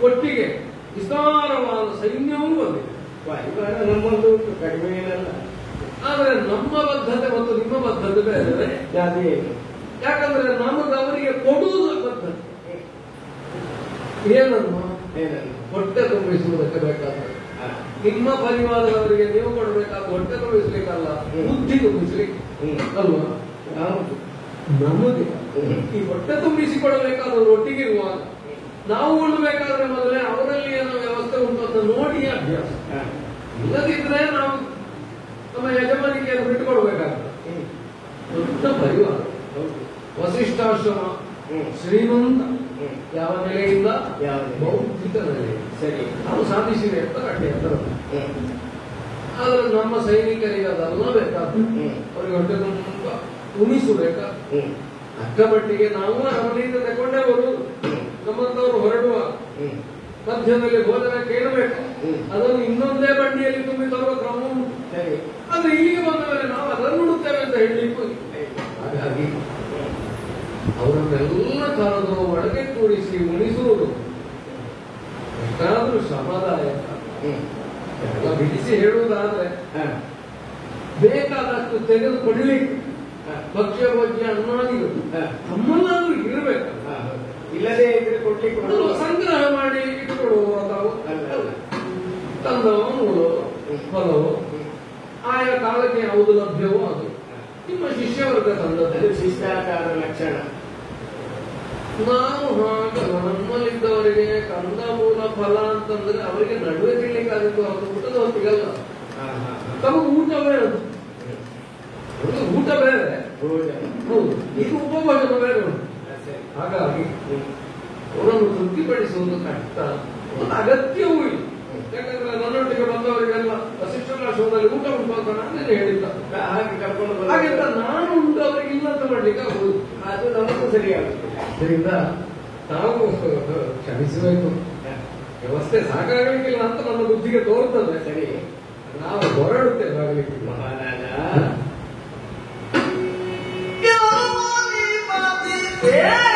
ಒಟ್ಟಿಗೆ ವಿಸ್ತಾರವಾದ ಸೈನ್ಯವೂ ಬಂದಿದೆ. ಪರಿವಾರ ನಮ್ಮೊಂದು ಕಡಿಮೆ ಏನಲ್ಲ, ಆದರೆ ನಮ್ಮ ಬದ್ಧತೆ ಮತ್ತು ನಿಮ್ಮ ಬದ್ಧತೆ ಬೇರೆ. ಅದೇ. ಯಾಕಂದ್ರೆ ನಮಗೆ ಅವರಿಗೆ ಕೊಡುವುದು ಬದ್ಧತೆ. ಏನನ್ನು ಹೊಟ್ಟೆ ತುಂಬಿಸುವುದಕ್ಕೆ ಬೇಕಾದ್ರೆ ನಿಮ್ಮ ಪರಿವಾರದವರಿಗೆ ನೀವು ಕೊಡಬೇಕಾದ ಹೊಟ್ಟೆ ತುಂಬಿಸ್ಲಿಕ್ಕಲ್ಲ, ಬುದ್ಧಿ ತುಂಬಿಸ್ಲಿಕ್ಕೆ ಅಲ್ವಾ? ನಮಗೆ ಈ ಹೊಟ್ಟೆ ತುಂಬಿಸಿಕೊಡಬೇಕಾದವರು ಒಟ್ಟಿಗಿರುವಾಗ ನಾವು ಉಣ್ಣಬೇಕಾದ್ರೆ ಮೊದಲೇ ಅವರಲ್ಲಿ ಏನೋ ವ್ಯವಸ್ಥೆ ಉಂಟು ಅಂತ ನೋಡಿ ಅಭ್ಯಾಸ. ಇಲ್ಲದಿದ್ರೆ ನಾವು ನಮ್ಮ ಯಜಮಾನಿಕೆಯನ್ನು ಬಿಟ್ಟುಕೊಡ್ಬೇಕಾಗ್ತದೆ. ದೊಡ್ಡ ಪರಿವಾರ, ವಸಿಷ್ಠಾಶ್ರಮ ಶ್ರೀಮಂತ. ಯಾವ ನೆಲೆಯಿಂದ? ಬೌದ್ಧಿಕ ನೆಲೆ. ಸರಿ, ನಾವು ಸಾಧಿಸಿದ ಎತ್ತರ ಅಡ್ಡಿ ಎತ್ತರ. ಆದ್ರೆ ನಮ್ಮ ಸೈನಿಕರಿಗೆ ಅದೆಲ್ಲ ಬೇಕಾಗ್ತದೆ. ಅವರಿಗೆ ಹೊಟ್ಟೆ ತುಂಬ ಉಣಿಸಬೇಕಾ? ಅಕ್ಕಪಟ್ಟಿಗೆ ನಾವು ಅವರಿಂದ ತಗೊಂಡೇ ಬರುವುದು. ನಮ್ಮಂತವರು ಹೊರಡುವ ಮಧ್ಯದಲ್ಲಿ ಭೋಜನಕ್ಕೆ ಏನು ಬೇಕು ಅದನ್ನು ಇನ್ನೊಂದೇ ಬಂಡಿಯಲ್ಲಿ ತುಂಬಿ ತರುವ ಕ್ರಮ ಉಂಟು. ಆದ್ರೆ ಇಲ್ಲಿಗೆ ಬಂದ ಮೇಲೆ ನಾವು ಅದನ್ನು ಉಡುತ್ತೇವೆ ಅಂತ ಹೇಳಲಿಕ್ಕೂ. ಹಾಗಾಗಿ ಅವರನ್ನೆಲ್ಲ ಕಾಲದ ಒಳಗೆ ಕೂಡಿಸಿ ಉಣಿಸುವುದು ಎಷ್ಟಾದ್ರೂ ಶ್ರಮದಾಯಕ. ಎಲ್ಲ ಬಿಡಿಸಿ ಹೇಳುವುದಾದ್ರೆ ಬೇಕಾದಷ್ಟು ತೆಗೆದು ಕೊಡಲಿಕ್ಕೆ ಭಕ್ಷ್ಯ ಭೋಜ್ಯ ಅನ್ನಾದಿಗಳು ನಮ್ಮನ್ನಾದ್ರೂ ಇರಬೇಕು. ಇಲ್ಲದೆ ಇದ್ರೆ ಕೊಡ್ಲಿಕ್ಕೆ ಸಂಗ್ರಹ ಮಾಡಿ ಇಟ್ಟುಕೊಡುವ ತಾವು ತಂದವ ಮೂಲು ಫಲವು ಆಯಾ ಕಾಲಕ್ಕೆ ಯಾವುದು ಲಭ್ಯವೋ ಅದು ನಿಮ್ಮ ಶಿಷ್ಯವರ್ಗ ತಂದದ್ದು ಶಿಷ್ಟಾಚಾರ ಲಕ್ಷಣ. ನಾವು ಹಾಗಲ್ಲ, ನಮ್ಮಲ್ಲಿದ್ದವರಿಗೆ ಕಂದ ಮೂಲ ಫಲ ಅಂತಂದ್ರೆ ಅವರಿಗೆ ನಡುವೆ ತಿಳ್ಲಿಕ್ಕಾಗಿತ್ತು. ಅವರು ಊಟದ ಹೊತ್ತಿಗಲ್ಲ, ತಮಗೆ ಊಟ ಬೇರೆ, ಊಟ ಬೇರೆ, ಹೌದು, ಇದು ಉಪಭೋಜನ ಬೇರೆ ಉಂಟು. ಹಾಗಾಗಿ ಅವರನ್ನು ತೃಪ್ತಿಪಡಿಸುವುದು ಕಷ್ಟ, ಒಂದು ಅಗತ್ಯವೂ ಇಲ್ಲ. ಯಾಕಂದ್ರೆ ನನ್ನೊಟ್ಟಿಗೆ ಬಂದವರಿಗೆಲ್ಲ ವಸಿಷ್ಠಾಶ್ರಮದಲ್ಲಿ ಊಟ ಉಂಟು ಅಂತ ನಾನೇ ಹೇಳಿದ್ದ. ಹಾಗೆ ಕರ್ಕೊಂಡು ಹಾಗೆಂತ ನಾನು ಉಂಟು ಅವರಿಗೆ ಇಲ್ಲ ಅಂತ ಮಾಡ್ಲಿಕ್ಕೆ ಆಗುದು, ಅದು ನಮಗೂ ಸರಿಯಾಗುತ್ತೆ. ಇದರಿಂದ ನಾವು ಕ್ಷಮಿಸಬೇಕು. ವ್ಯವಸ್ಥೆ ಸಾಕಾಗಲಿಕ್ಕಿಲ್ಲ ಅಂತ ನಮ್ಮ ಬುದ್ಧಿಗೆ ತೋರ್ತದೆ. ಸರಿ, ನಾವು ಹೊರಡುತ್ತೇವೆ ಆಗಲಿಕ್ಕೆ. ಮಹಾರಾಜ Yeah.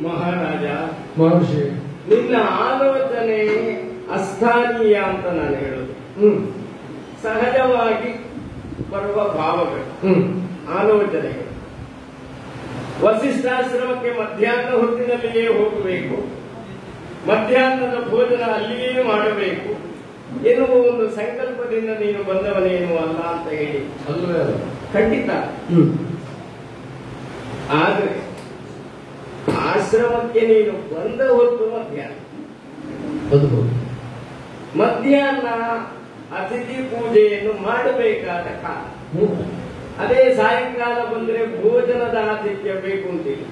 ಮಹಾರಾಜ, ಮಹರ್ಷಿ, ನಿನ್ನ ಆಲೋಚನೆ ಅಸ್ಥಾನೀಯ ಅಂತ ನಾನು ಹೇಳುದು. ಸಹಜವಾಗಿ ಬರುವ ಭಾವಗಳು, ಆಲೋಚನೆಗಳು. ವಸಿಷ್ಠಾಶ್ರಮಕ್ಕೆ ಮಧ್ಯಾಹ್ನ ಹೊತ್ತಿನಲ್ಲಿಯೇ ಹೋಗಬೇಕು, ಮಧ್ಯಾಹ್ನದ ಭೋಜನ ಅಲ್ಲಿಯೇ ಮಾಡಬೇಕು ಎನ್ನುವ ಒಂದು ಸಂಕಲ್ಪದಿಂದ ನೀನು ಬಂದವನೇನು ಅಲ್ಲ ಅಂತ ಹೇಳಿ ಅಲ್ವೇ? ಖಂಡಿತ. ಆದರೆ ಆಶ್ರಮಕ್ಕೆ ನೀನು ಬಂದ ಹೊತ್ತು ಮಧ್ಯಾಹ್ನ ಅತಿಥಿ ಪೂಜೆಯನ್ನು ಮಾಡಬೇಕಾದ ಕಾಲ. ಅದೇ ಸಾಯಂಕಾಲ ಬಂದ್ರೆ ಭೋಜನದ ಆತಿಥ್ಯ ಬೇಕು ಅಂತೀವಿ,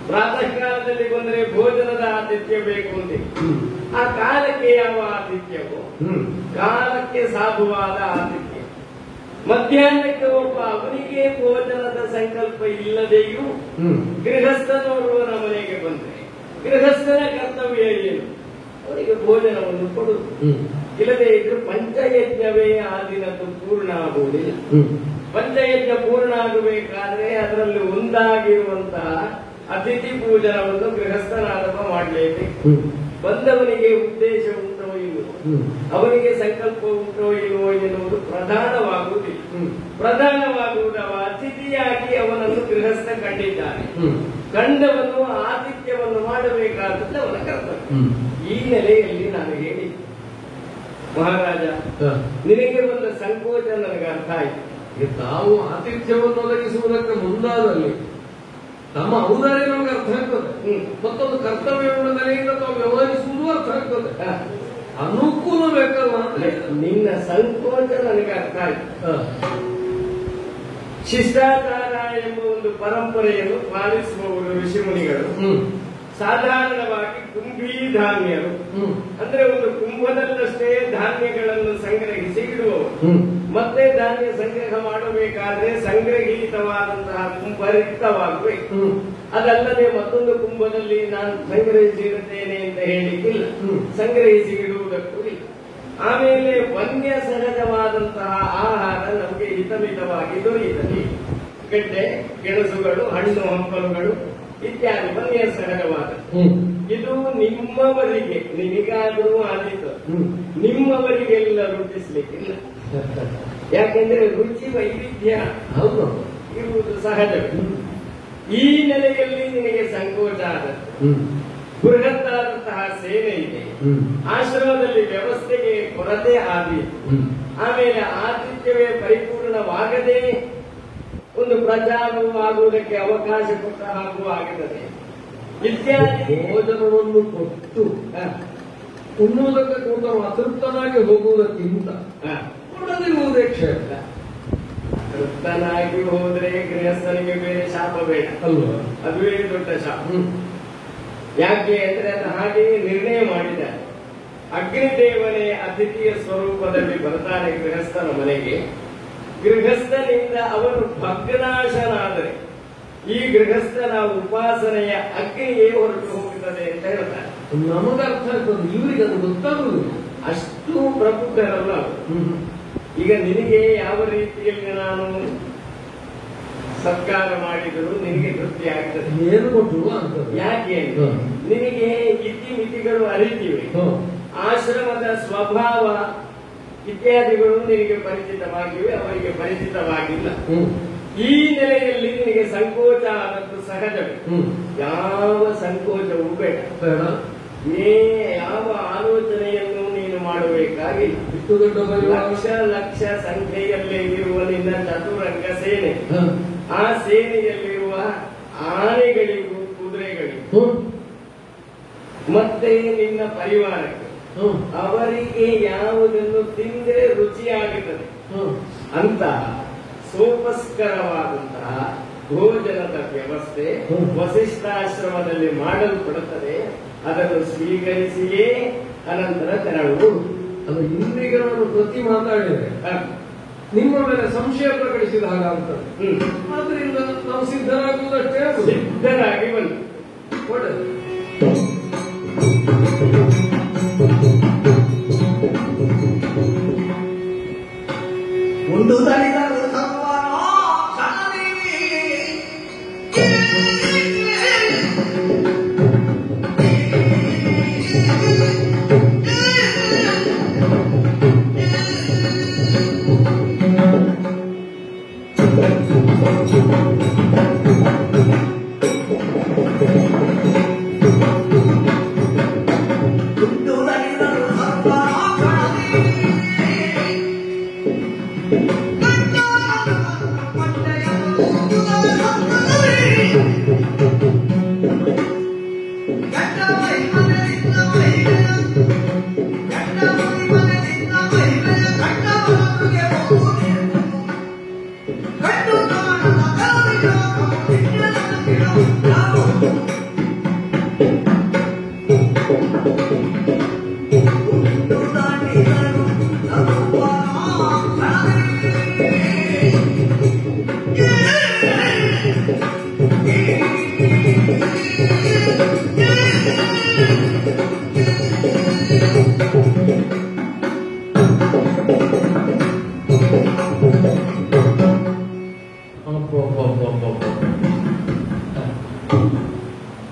ಪ್ರಾತಃ ಕಾಲದಲ್ಲಿ ಬಂದ್ರೆ ಭೋಜನದ ಆತಿಥ್ಯ ಬೇಕು ಅಂತೀವಿ. ಆ ಕಾಲಕ್ಕೆ ಯಾವ ಆತಿಥ್ಯವೋ ಕಾಲಕ್ಕೆ ಸಾಧುವಾದ ಆತಿಥ್ಯ. ಮಧ್ಯಾಹ್ನಕ್ಕೆ ಒಬ್ಬ ಅವನಿಗೆ ಭೋಜನದ ಸಂಕಲ್ಪ ಇಲ್ಲದೆಯೂ ಗೃಹಸ್ಥನೋರ್ವನ ಮನೆಗೆ ಬಂದ್ರೆ ಗೃಹಸ್ಥನ ಕರ್ತವ್ಯ ಏನು? ಅವರಿಗೆ ಭೋಜನವನ್ನು ಕೊಡುವುದು. ಇಲ್ಲದೆ ಇದ್ರು ಪಂಚಯಜ್ಞವೇ ಆ ದಿನದ್ದು ಪೂರ್ಣ ಆಗುವುದಿಲ್ಲ. ಪಂಚಯಜ್ಞ ಪೂರ್ಣ ಆಗಬೇಕಾದ್ರೆ ಅದರಲ್ಲಿ ಒಂದಾಗಿರುವಂತಹ ಅತಿಥಿ ಪೂಜನವನ್ನು ಗೃಹಸ್ಥನಾದವ ಮಾಡಲೇಬೇಕು. ಬಂದವನಿಗೆ ಉದ್ದೇಶ ಉಂಟೋ ಇಲ್ಲವೋ, ಅವನಿಗೆ ಸಂಕಲ್ಪ ಉಂಟೋ ಇಲ್ಲವೋ ಎನ್ನುವುದು ಪ್ರಧಾನವಾಗುವುದಿಲ್ಲ. ಪ್ರಧಾನವಾಗುವುದವ ಅತಿಥಿಯಾಗಿ ಅವನನ್ನು ಗೃಹಸ್ಥ ಕಂಡಿದ್ದಾನೆ. ಕಂಡವನು ಆತಿಥ್ಯವನ್ನು ಮಾಡಬೇಕಾದದ್ದು ಅವನ ಕರ್ತವ್ಯ. ಈ ನೆಲೆಯಲ್ಲಿ ನಾನು ಹೇಳಿದೆ ಮಹಾರಾಜ, ನಿನಗೆ ಬಂದ ಸಂಕೋಚ ನನಗೆ ಅರ್ಥ ಆಯಿತು. ತಾವು ಆತಿಥ್ಯವನ್ನು ಒದಗಿಸುವುದಕ್ಕೆ ಮುಂದಾದಲ್ಲಿ ನಮ್ಮ ಔದಾರ್ಯ ನಮಗೆ ಅರ್ಥ ಆಗ್ತದೆ, ಮತ್ತೊಂದು ಕರ್ತವ್ಯವನ್ನು ನೆಲೆಯಿಂದ ತಾವು ವ್ಯವಹರಿಸುವುದು ಅರ್ಥ ಆಗ್ತದೆ. ಅನುಕೂಲ ಬೇಕಲ್ವ ಅಂದ್ರೆ ನಿನ್ನ ಸಂಕೋಚ ನನಗೆ ಅರ್ಥ ಆಯ್ತು. ಶಿಷ್ಟಾಚಾರ ಎಂಬ ಒಂದು ಪರಂಪರೆಯನ್ನು ಪಾಲಿಸುವವರು ಋಷಿಮುನಿಗಳು ಸಾಧಾರಣವಾಗಿ ಕುಂಭೀ ಧಾನ್ಯರು, ಅಂದ್ರೆ ಒಂದು ಕುಂಭದಲ್ಲಷ್ಟೇ ಧಾನ್ಯಗಳನ್ನು ಸಂಗ್ರಹಿಸಿ ಇಡುವವರು. ಮತ್ತೆ ಧಾನ್ಯ ಸಂಗ್ರಹ ಮಾಡಬೇಕಾದ್ರೆ ಸಂಗ್ರಹಿತವಾದಂತಹ ಕುಂಭ ರಿಕ್ತವಾಗಬೇಕು. ಅದಲ್ಲದೆ ಮತ್ತೊಂದು ಕುಂಭದಲ್ಲಿ ನಾನು ಸಂಗ್ರಹಿಸಿರುತ್ತೇನೆ ಅಂತ ಹೇಳಿಕ್ಕಿಲ್ಲ, ಸಂಗ್ರಹಿಸಿ ಇಡುವುದಕ್ಕೂ ಇಲ್ಲ. ಆಮೇಲೆ ವನ್ಯ ಸಹಜವಾದಂತಹ ಆಹಾರ ನಮಗೆ ಹಿತಮಿತವಾಗಿ ದೊರೆಯುತ್ತದೆ. ಗೆಡ್ಡೆ ಗೆಣಸುಗಳು, ಹಣ್ಣು ಹಂಪಲುಗಳು ಇತ್ಯಾದಿ ವನ್ಯ ಸಹಜವಾದ. ಇದು ನಿಮ್ಮವರಿಗೆ, ನಿಮಗಾದರೂ ಆದೀತು, ನಿಮ್ಮವರಿಗೆಲ್ಲ ರೂಪಿಸಲಿಕ್ಕಿಲ್ಲ. ಯಾಕೆಂದ್ರೆ ರುಚಿ ವೈವಿಧ್ಯ ಇರುವುದು ಸಹಜವೇ. ಈ ನೆಲೆಯಲ್ಲಿ ನಿನಗೆ ಸಂಕೋಚ ಆದದ್ದು. ಬೃಹತ್ತಾದಂತಹ ಸೇನೆ ಇದೆ, ಆಶ್ರಮದಲ್ಲಿ ವ್ಯವಸ್ಥೆಗೆ ಕೊರತೆ ಆದೀತು. ಆಮೇಲೆ ಆತಿಥ್ಯವೇ ಪರಿಪೂರ್ಣವಾಗದೆ ಒಂದು ಪ್ರಚಾರವಾಗುವುದಕ್ಕೆ ಅವಕಾಶ ಕೊಟ್ಟ ಹಾಗೂ ಆಗುತ್ತದೆ ಇತ್ಯಾದಿ. ಭೋಜನವನ್ನು ಕೊಟ್ಟು ಉಣ್ಣುವುದಕ್ಕೆ ಕೂಡ ಅತೃಪ್ತನಾಗಿ ಹೋಗುವುದಕ್ಕಿಂತ ಕೊಡದಿರುವುದೇ ಕ್ಷೇತ್ರ. ತೃಪ್ತನಾಗಿ ಹೋದ್ರೆ ಗೃಹಸ್ಥನಿಗೆ ಬೇರೆ ಶಾಪ ಬೇಡ ಅಲ್ವಾ? ಅದುವೇ ದೊಡ್ಡ ಶಾಪ. ಯಾಕೆ ಅಂದ್ರೆ ಅದು ಹಾಗೆಯೇ ನಿರ್ಣಯ ಮಾಡಿದ್ದಾರೆ. ಅಗ್ನಿದೇವನೇ ಅತಿಥಿಯ ಸ್ವರೂಪದಲ್ಲಿ ಬರ್ತಾನೆ ಗೃಹಸ್ಥನ ಮನೆಗೆ. ಗೃಹಸ್ಥನಿಂದ ಅವನು ಭಗ್ನಾಶನಾದರೆ ಈ ಗೃಹಸ್ಥನ ಉಪಾಸನೆಯ ಅಗ್ನಿಯೇ ಹೊರಟು ಹೋಗುತ್ತದೆ ಅಂತ ಹೇಳ್ತಾರೆ. ನಮಗರ್ಥ ಆಗ್ತದೆ, ಇವರಿಗೆ ಅದು ಗೊತ್ತಾಗುವುದಿಲ್ಲ. ಅಷ್ಟು ಪ್ರಬುದ್ಧರಲ್ಲ ಅವರು. ಈಗ ನಿನಗೆ ಯಾವ ರೀತಿಯಲ್ಲಿ ನಾನು ಸತ್ಕಾರ ಮಾಡಿದರೂ ನಿನಗೆ ತೃಪ್ತಿ ಆಗ್ತದೆ. ಏನು ಕೊಟ್ಟರು ಅಂತ. ಯಾಕೆ ನಿನಗೆ ರೀತಿಗಳು ಅರಿತಿವೆ. ಆಶ್ರಮದ ಸ್ವಭಾವ ಇತ್ಯಾದಿಗಳು ನಿನಗೆ ಪರಿಚಿತವಾಗಿವೆ, ಅವರಿಗೆ ಪರಿಚಿತವಾಗಿಲ್ಲ. ಈ ನೆಲೆಯಲ್ಲಿ ನಿನಗೆ ಸಂಕೋಚ ಆದದ್ದು ಸಹಜವೇ. ಯಾವ ಸಂಕೋಚವೂ ಬೇಡ. ಯಾವ ಆಲೋಚನೆಯನ್ನು ನೀನು ಮಾಡಬೇಕಾಗಿಲ್ಲ. ಇಷ್ಟು ದೊಡ್ಡ ಲಕ್ಷ ಲಕ್ಷ ಸಂಖ್ಯೆಯಲ್ಲೇ ಇರುವ ನಿನ್ನ ಚತುರಂಗ ಸೇನೆ, ಆ ಸೇನೆಯಲ್ಲಿರುವ ಆನೆಗಳಿಗೂ ಕುದುರೆಗಳಿಗೂ ಮತ್ತೆ ನಿನ್ನ ಪರಿವಾರಕ್ಕೆ ಅವರಿಗೆ ಯಾವುದನ್ನು ತಿಂದರೆ ರುಚಿಯಾಗುತ್ತದೆ ಅಂತ ಸೋಪಸ್ಕರವಾದಂತಹ ಭೋಜನದ ವ್ಯವಸ್ಥೆ ವಸಿಷ್ಠಾಶ್ರಮದಲ್ಲಿ ಮಾಡಲ್ಪಡುತ್ತದೆ. ಅದನ್ನು ಸ್ವೀಕರಿಸಿಯೇ ಅನಂತರ ತೆರಳುವುದು. ಅದು ಇಂದಿಗೆ ನಾನು ಪ್ರತಿ ಮಾತಾಡಿದರೆ ನಿಮ್ಮ ಮೇಲೆ ಸಂಶಯ ಪ್ರಕಟಿಸಿದ ಹಾಗಾಗ್ತದೆ. ಆದ್ರಿಂದ ನಾವು ಸಿದ್ಧರಾಗುವುದಷ್ಟೇ. ಸಿದ್ಧರಾಗಿ ಬನ್ನಿ. ಒಳ್ಳೆಯದು. ಉಂಡು ತಳಿದರು ಸರ್ವನೋ ಸಣದಿ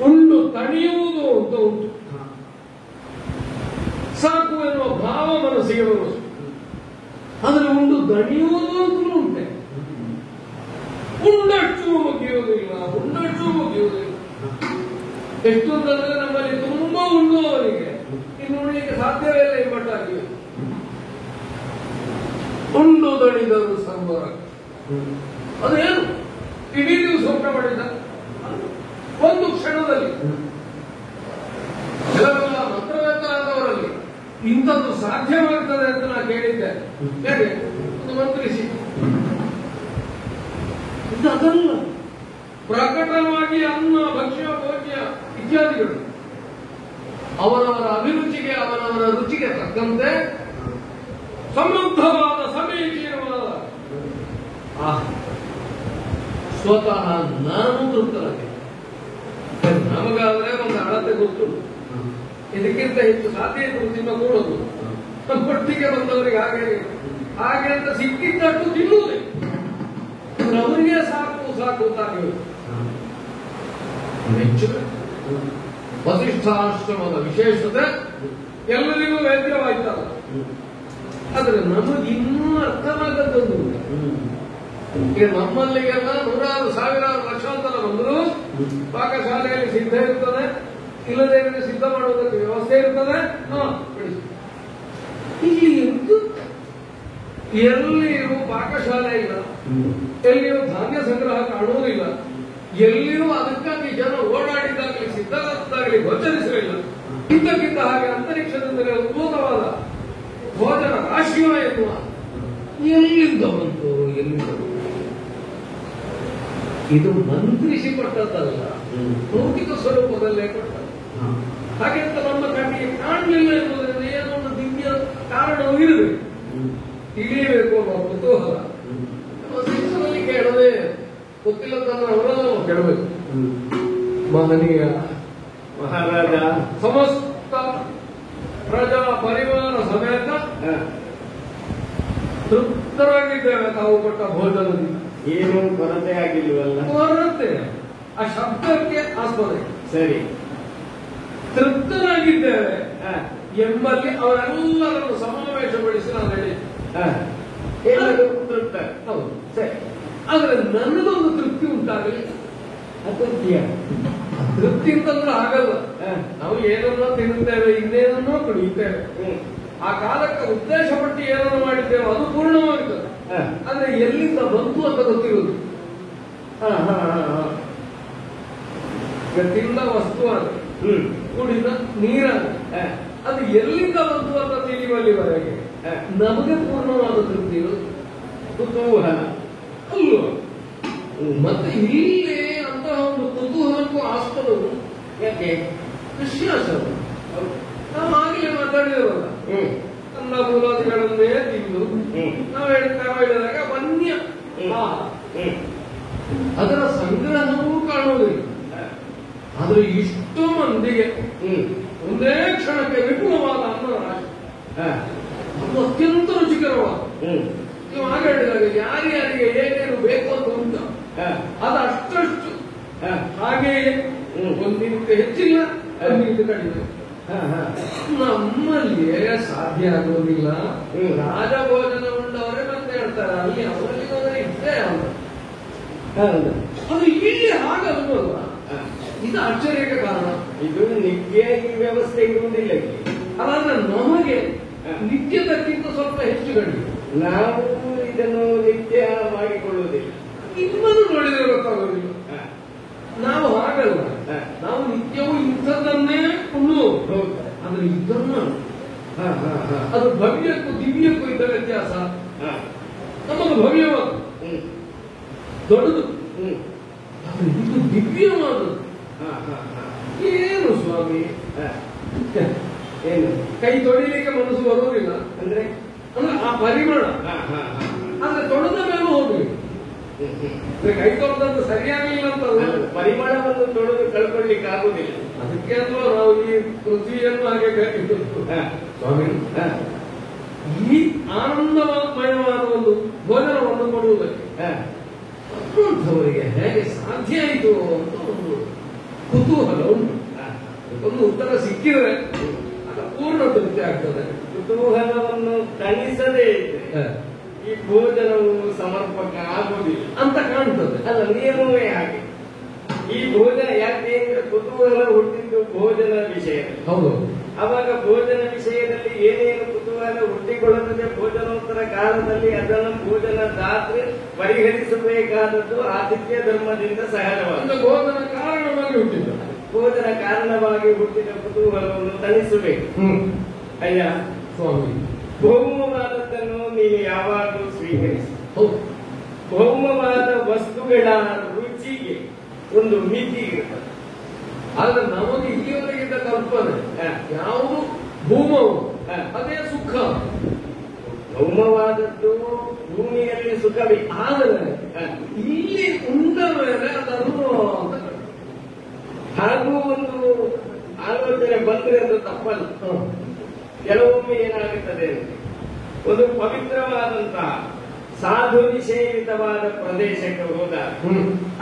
ಉಂಡು ತಣಿಯುವುದು ಅಂತ ಉಂಟು. ಸಾಕು ಎನ್ನುವ ಭಾವ ಮನಸ್ಸಿಗೆ ಬರುವುದು. ಆದರೆ ಉಂಡು ದಣಿಯುವುದು ಅಂತಲೂ ಉಂಟೆ. ಉಂಡಷ್ಟು ಮುಗಿಯುವುದಿಲ್ಲ, ಉಂಡಷ್ಟು ಮುಗಿಯುವುದಿಲ್ಲ. ಎಷ್ಟು ಅಂತಂದ್ರೆ ನಮ್ಮಲ್ಲಿ ತುಂಬಾ ಉಣ್ಣುವವರಿಗೆ ಇನ್ನು ಉಣ್ಣಿಗೆ ಸಾಧ್ಯವೇ ಇಲ್ಲ ಎಂಬಟ್ಟಾಗಿವೆ. ಉಂಡು ದಣಿದರು ಸಂಬರ. ಅದೇನು ಇಡೀ ದಿವಸ ಊಟ ಮಾಡಿದ ಒಂದು ಕ್ಷಣದಲ್ಲಿ ಕೆಲವೆಲ್ಲ ಮಂತ್ರವೇತ್ತರಾದವರಲ್ಲಿ ಇಂಥದ್ದು ಸಾಧ್ಯವಾಗ್ತದೆ ಅಂತ ನಾನು ಕೇಳಿದ್ದೆ. ಹೇಗೆ ಒಂದು ಮಂತ್ರಿಸಿ ಅದಲ್ಲ, ಪ್ರಕಟವಾಗಿ ಅನ್ನ ಭಕ್ಷ್ಯ ಭೋಜ್ಯ ಇತ್ಯಾದಿಗಳು ಅವರವರ ಅಭಿರುಚಿಗೆ ಅವರವರ ರುಚಿಗೆ ತಕ್ಕಂತೆ ಸಮೃದ್ಧವಾದ ಸಮೀಚೀನವಾದ ಸ್ವತಃ ನಾನು ತೃಪ್ತರಾಗಿ ನಮಗಾದ್ರೆ ಒಂದು ಅಳತೆ ಗೊತ್ತು. ಇದಕ್ಕಿಂತ ಹೆಚ್ಚು ಸಾಧ್ಯ ಇದ್ದು ತಿನ್ನಕೂಡದು. ಒಟ್ಟಿಗೆ ಬಂದವರಿಗೆ ಹಾಗೆ ಅಂತ ಸಿಕ್ಕಿದ್ದಟ್ಟು ತಿನ್ನುವುದೇ. ಅವರಿಗೆ ಸಾಕು ಸಾಕು ತಾಗಿವೆ. ವಸಿಷ್ಠಾಶ್ರಮದ ವಿಶೇಷತೆ ಎಲ್ಲರಿಗೂ ವೇದ್ಯವಾಯ್ತಲ್ಲ. ಆದ್ರೆ ನಮಗೆ ಇನ್ನೂ ಅರ್ಥವಾಗದ್ದೊಂದು, ಈಗ ನಮ್ಮಲ್ಲಿಗೆಲ್ಲ ನೂರಾರು ಸಾವಿರಾರು ಲಕ್ಷಾಂತರ ಬಂದರೂ ಪಾಕಶಾಲೆಯಲ್ಲಿ ಸಿದ್ಧ ಇರ್ತದೆ, ಇಲ್ಲದೇ ಸಿದ್ಧ ಮಾಡುವುದಕ್ಕೆ ವ್ಯವಸ್ಥೆ ಇರ್ತದೆ. ಇಲ್ಲಿ ಎಂತೂ ಎಲ್ಲಿಯೂ ಪಾಕಶಾಲೆ ಇಲ್ಲ, ಎಲ್ಲಿಯೂ ಧಾನ್ಯ ಸಂಗ್ರಹ ಕಾಣುವುದಿಲ್ಲ, ಎಲ್ಲಿಯೂ ಅದಕ್ಕಾಗಿ ಜನ ಓಡಾಡಿದಾಗಲಿ ಸಿದ್ಧವಾದಾಗಲಿ ಗೋಚರಿಸಲಿಲ್ಲ. ಇದ್ದಕ್ಕಿದ್ದ ಹಾಗೆ ಅಂತರಿಕ್ಷದಿಂದಲೇ ಉದ್ಭೂತವಾದ ಭೋಜನ ರಾಶಿಯ ಎನ್ನುವ ಎಲ್ಲಿಂದ ಬಂತು, ಎಲ್ಲಿಂದ ಬಂತು? ಇದು ಮಂತ್ರಿಸಿ ಕೊಟ್ಟದ್ದಲ್ಲ, ಭೌತಿಕ ಸ್ವರೂಪದಲ್ಲೇ ಕೊಟ್ಟದ್ದು. ಹಾಗೆ ಅಂತ ನಮ್ಮ ಕಣ್ಣಿಗೆ ಕಾಣಲಿಲ್ಲ ಎನ್ನುವುದರಿಂದ ಏನೋ ಒಂದು ದಿವ್ಯ ಕಾರಣವೂ ಇರಬೇಕು, ತಿಳಿಯಬೇಕು ಅನ್ನೋ ಕುತೂಹಲ ಶಿಕ್ಷಣದಲ್ಲಿ ಕೇಳದೆ ಗೊತ್ತಿಲ್ಲದನ್ನ ಅವರನ್ನು ಕೇಳಬೇಕು. ಮಹನೀಯ ಮಹಾರಾಜ ಸಮಸ್ತ ಪ್ರಜಾ ಪರಿವಾರ ಸಮೇತ ತೃಪ್ತರಾಗಿದ್ದೇವೆ ತಾವು ಕೊಟ್ಟ ಭೋಜನದಿಂದ. ಏನು ಕೊರತೆ ಆಗಿಲ್ವಲ್ಲ? ಕೊರತೆ ಆ ಶಬ್ದಕ್ಕೆ ಆಸ್ಪದೆ. ಸರಿ, ತೃಪ್ತರಾಗಿದ್ದೇವೆ ಎಂಬಲ್ಲಿ ಅವರೆಲ್ಲರನ್ನು ಸಮಾವೇಶಗೊಳಿಸಿ ನಾನು ಹೇಳಿದ್ದೆ. ಎಲ್ಲರೂ ತೃಪ್ತ. ಹೌದು ಸರಿ. ಆದ್ರೆ ನನಗೊಂದು ತೃಪ್ತಿ ಉಂಟಾಗಲಿ. ಅತೃಪ್ತಿಯ ತೃಪ್ತಿ ಅಂತಂದ್ರೆ ಆಗಲ್ಲ. ನಾವು ಏನನ್ನೋ ತಿನ್ನುತ್ತೇವೆ, ಇನ್ನೇನನ್ನೋ ಕುಡಿಯುತ್ತೇವೆ. ಆ ಕಾಲಕ್ಕೆ ಉದ್ದೇಶ ಪಟ್ಟು ಏನನ್ನು ಮಾಡಿದ್ದೇವೆ ಅದು ಪೂರ್ಣವಾಗುತ್ತದೆ. ಆದ್ರೆ ಎಲ್ಲಿಂದ ಬಂತು ಅಂತ ಗೊತ್ತಿರುವುದು. ತಿಂದ ವಸ್ತು ಆದ, ಕುಡಿದ ನೀರಾದ, ಅದು ಎಲ್ಲಿಂದ ಬಂತು ಅಂತ ತಿಳಿಯುವಲ್ಲಿವರೆಗೆ ನಮಗೆ ಪೂರ್ಣವಾದ ತೃಪ್ತಿ ಇರುವುದು. ಕುತೂಹಲ ಅಲ್ವ? ಮತ್ತೆ ಇಲ್ಲಿ ಅಂತಹ ಒಂದು ಕುತೂಹಲಕ್ಕೂ ಆಸ್ಪದವು ಯಾಕೆ? ವಿಶ್ವಾಸ. ನಾವು ಆಗಲೇ ಮಾತಾಡಿದವಲ್ಲ, ನನ್ನ ಮೂಲಾದಿಗಳನ್ನೇ ತಿಂದು ನಾವು ಹೇಳಿದಾಗ ವನ್ಯ ಅದರ ಸಂಗ್ರಹವೂ ಕಾಣುವುದಿಲ್ಲ. ಆದ್ರೆ ಇಷ್ಟು ಮಂದಿಗೆ ಒಂದೇ ಕ್ಷಣಕ್ಕೆ ವಿಪುಲವಾದ ಅನ್ನ ರಾಶಿ, ಅದು ಅತ್ಯಂತ ರುಚಿಕರವಾದ. ನೀವು ಆಗ ಹೇಳಿದಾಗ ಯಾರ್ಯಾರಿಗೆ ಏನೇನು ಬೇಕು ಅಂತ ಉಂಟು ಅದು ಅಷ್ಟಷ್ಟು ಹಾಗೆಯೇ ಒಂದಿನಕ್ಕೆ ಹೆಚ್ಚಿಲ್ಲ, ಒಂದಿನಕ್ಕೆ ಕಡಿಮೆ. ನಮ್ಮಲ್ಲಿಯೇ ಸಾಧ್ಯ ಆಗುವುದಿಲ್ಲ. ರಾಜಭೋಜನ ಉಂಡವರೇ ಮತ್ತೆ ಹೇಳ್ತಾರೆ ಅಲ್ಲಿ ಅವರಲ್ಲಿ ಹೋದರೆ ಇದ್ದೇ ಅಂತ. ಅದು ಇಲ್ಲಿ ಹಾಗಲ್ವಲ್ಲ, ಇದು ಆಶ್ಚರ್ಯಕ್ಕೆ ಕಾರಣ. ಇದು ನಿತ್ಯ ಈ ವ್ಯವಸ್ಥೆ ಇರುವುದಿಲ್ಲ. ಅದಾದ್ರೆ ನಮಗೆ ನಿತ್ಯದಕ್ಕಿಂತ ಸ್ವಲ್ಪ ಹೆಚ್ಚು ಕಡಿಮೆ. ನಾವು ಇದನ್ನು ನಿತ್ಯ ಮಾಡಿಕೊಳ್ಳುವುದಿಲ್ಲ. ನಿಮ್ಮನ್ನು ನೋಡಿದ್ರೆ ಗೊತ್ತಾಗೋದಿಲ್ಲ. ನಾವು ಹಾಗಲ್ಲ, ನಾವು ನಿತ್ಯವೂ ಇಂಥದ್ದನ್ನೇ ಉಣ್ಣುವುದು. ಆದ್ರೆ ಇದನ್ನ ಅದು ಭವ್ಯಕ್ಕೂ ದಿವ್ಯಕ್ಕೂ ಇದ್ದ ವ್ಯತ್ಯಾಸ. ನಮ್ಮದು ಭವ್ಯವಾದ ದೊಡ್ಡದು, ಆದ್ರೆ ಇದು ದಿವ್ಯವಾದದ್ದು. ಏನು ಸ್ವಾಮಿ, ಏನು ಕೈ ತೊಳಿಲಿಕ್ಕೆ ಮನಸ್ಸು ಬರುವುದಿಲ್ಲ ಅಂದ್ರೆ ಆ ಪರಿಮಳ. ಆದ್ರೆ ತೊಳೆದ ಮೇಲೆ ಹೋಗ್ಬೇಕು. ಕೈ ತೊಳೆದಂತ ಸರಿಯಾಗಿಲ್ಲ ಅಂತ ಪರಿಮಳವನ್ನು ತೊಳೆದು ಕಳ್ಕೊಳ್ಳಿಕ್ಕೆ ಆಗುದಿಲ್ಲ. ಅದಕ್ಕೆ ಅಲ್ವಾ ನಾವು ಈ ಪೃಥ್ವಿಯನ್ನು ಹಾಗೆ ಕಟ್ಟಿದ್ದು. ಸ್ವಾಮಿ, ಈ ಆನಂದಮಯವಾದ ಒಂದು ಭೋಜನವನ್ನು ಕೊಡುವುದಕ್ಕೆ ಅಂಥವರಿಗೆ ಹೇಗೆ ಸಾಧ್ಯ ಆಯಿತು ಅಂತ ಒಂದು ಕುತೂಹಲ ಉಂಟು. ಒಂದು ಉತ್ತರ ಸಿಕ್ಕಿದ್ರೆ ಅದು ಪೂರ್ಣ ತೃಪ್ತಿ ಆಗ್ತದೆ. ಕುತೂಹಲವನ್ನು ತಣಿಸದೇ ಇದ್ರೆ ಈ ಭೋಜನವು ಸಮರ್ಪಕ ಆಗುವುದಿಲ್ಲ ಅಂತ ಕಾಣ್ತದೆ. ಅಲ್ಲ, ನಿಯಮವೇ ಹಾಗೆ. ಈ ಭೋಜನ ಯಾಕೆ ಕುತೂಹಲ ಹುಟ್ಟಿದ್ದು ಭೋಜನ ವಿಷಯ. ಹೌದು. ಅವಾಗ ಭೋಜನ ವಿಷಯದಲ್ಲಿ ಏನೇನು ಕುತೂಹಲ ಹುಟ್ಟಿಕೊಳ್ಳುತ್ತದೆ ಭೋಜನೋತ್ತರ ಕಾಲದಲ್ಲಿ ಅದನ್ನು ಭೋಜನ ದಾತ್ರೆ ಪರಿಹರಿಸಬೇಕಾದದ್ದು ಆತಿಥ್ಯ ಧರ್ಮದಿಂದ ಸಹಜವಾದ ಭೋಜನ ಕಾರಣವಾಗಿ ಹುಟ್ಟಿದ್ದು. ಭೋಜನ ಕಾರಣವಾಗಿ ಹುಟ್ಟಿದ ಕುತೂಹಲವನ್ನು ತಣಿಸಬೇಕು. ಅಯ್ಯ ಸ್ವಾಮಿ, ಭೌಮವಾದದ್ದನ್ನು ನೀನು ಯಾವಾಗಲೂ ಸ್ವೀಕರಿಸಿ. ಭೌಮವಾದ ವಸ್ತುಗಳ ರುಚಿಗೆ ಒಂದು ಮಿತಿ ಇರುತ್ತದೆ. ಆದ್ರೆ ನಮಗೆ ಇಲ್ಲಿಯವರೆಗಿದ್ದ ಕಲ್ಪನೆ ಯಾವುದು ಭೂಮವು ಅದೇ ಸುಖ. ಭೌಮವಾದದ್ದು ಭೂಮಿಯಲ್ಲಿ ಸುಖವೇ. ಆದರೆ ಇಲ್ಲಿ ಉಂಡ ಮೇಲೆ ಅದನ್ನು ಹಾಗೂ ಒಂದು ಆಲೋಚನೆ ಬಂದ್ರೆ ಅದು ತಪ್ಪಲ್ಲ. ಕೆಲವೊಮ್ಮೆ ಏನಾಗುತ್ತದೆ ಅಂದ್ರೆ ಒಂದು ಪವಿತ್ರವಾದಂತಹ ಸಾಧು ನಿಷೇಧಿತವಾದ ಪ್ರದೇಶಕ್ಕೆ ಹೋದಾಗ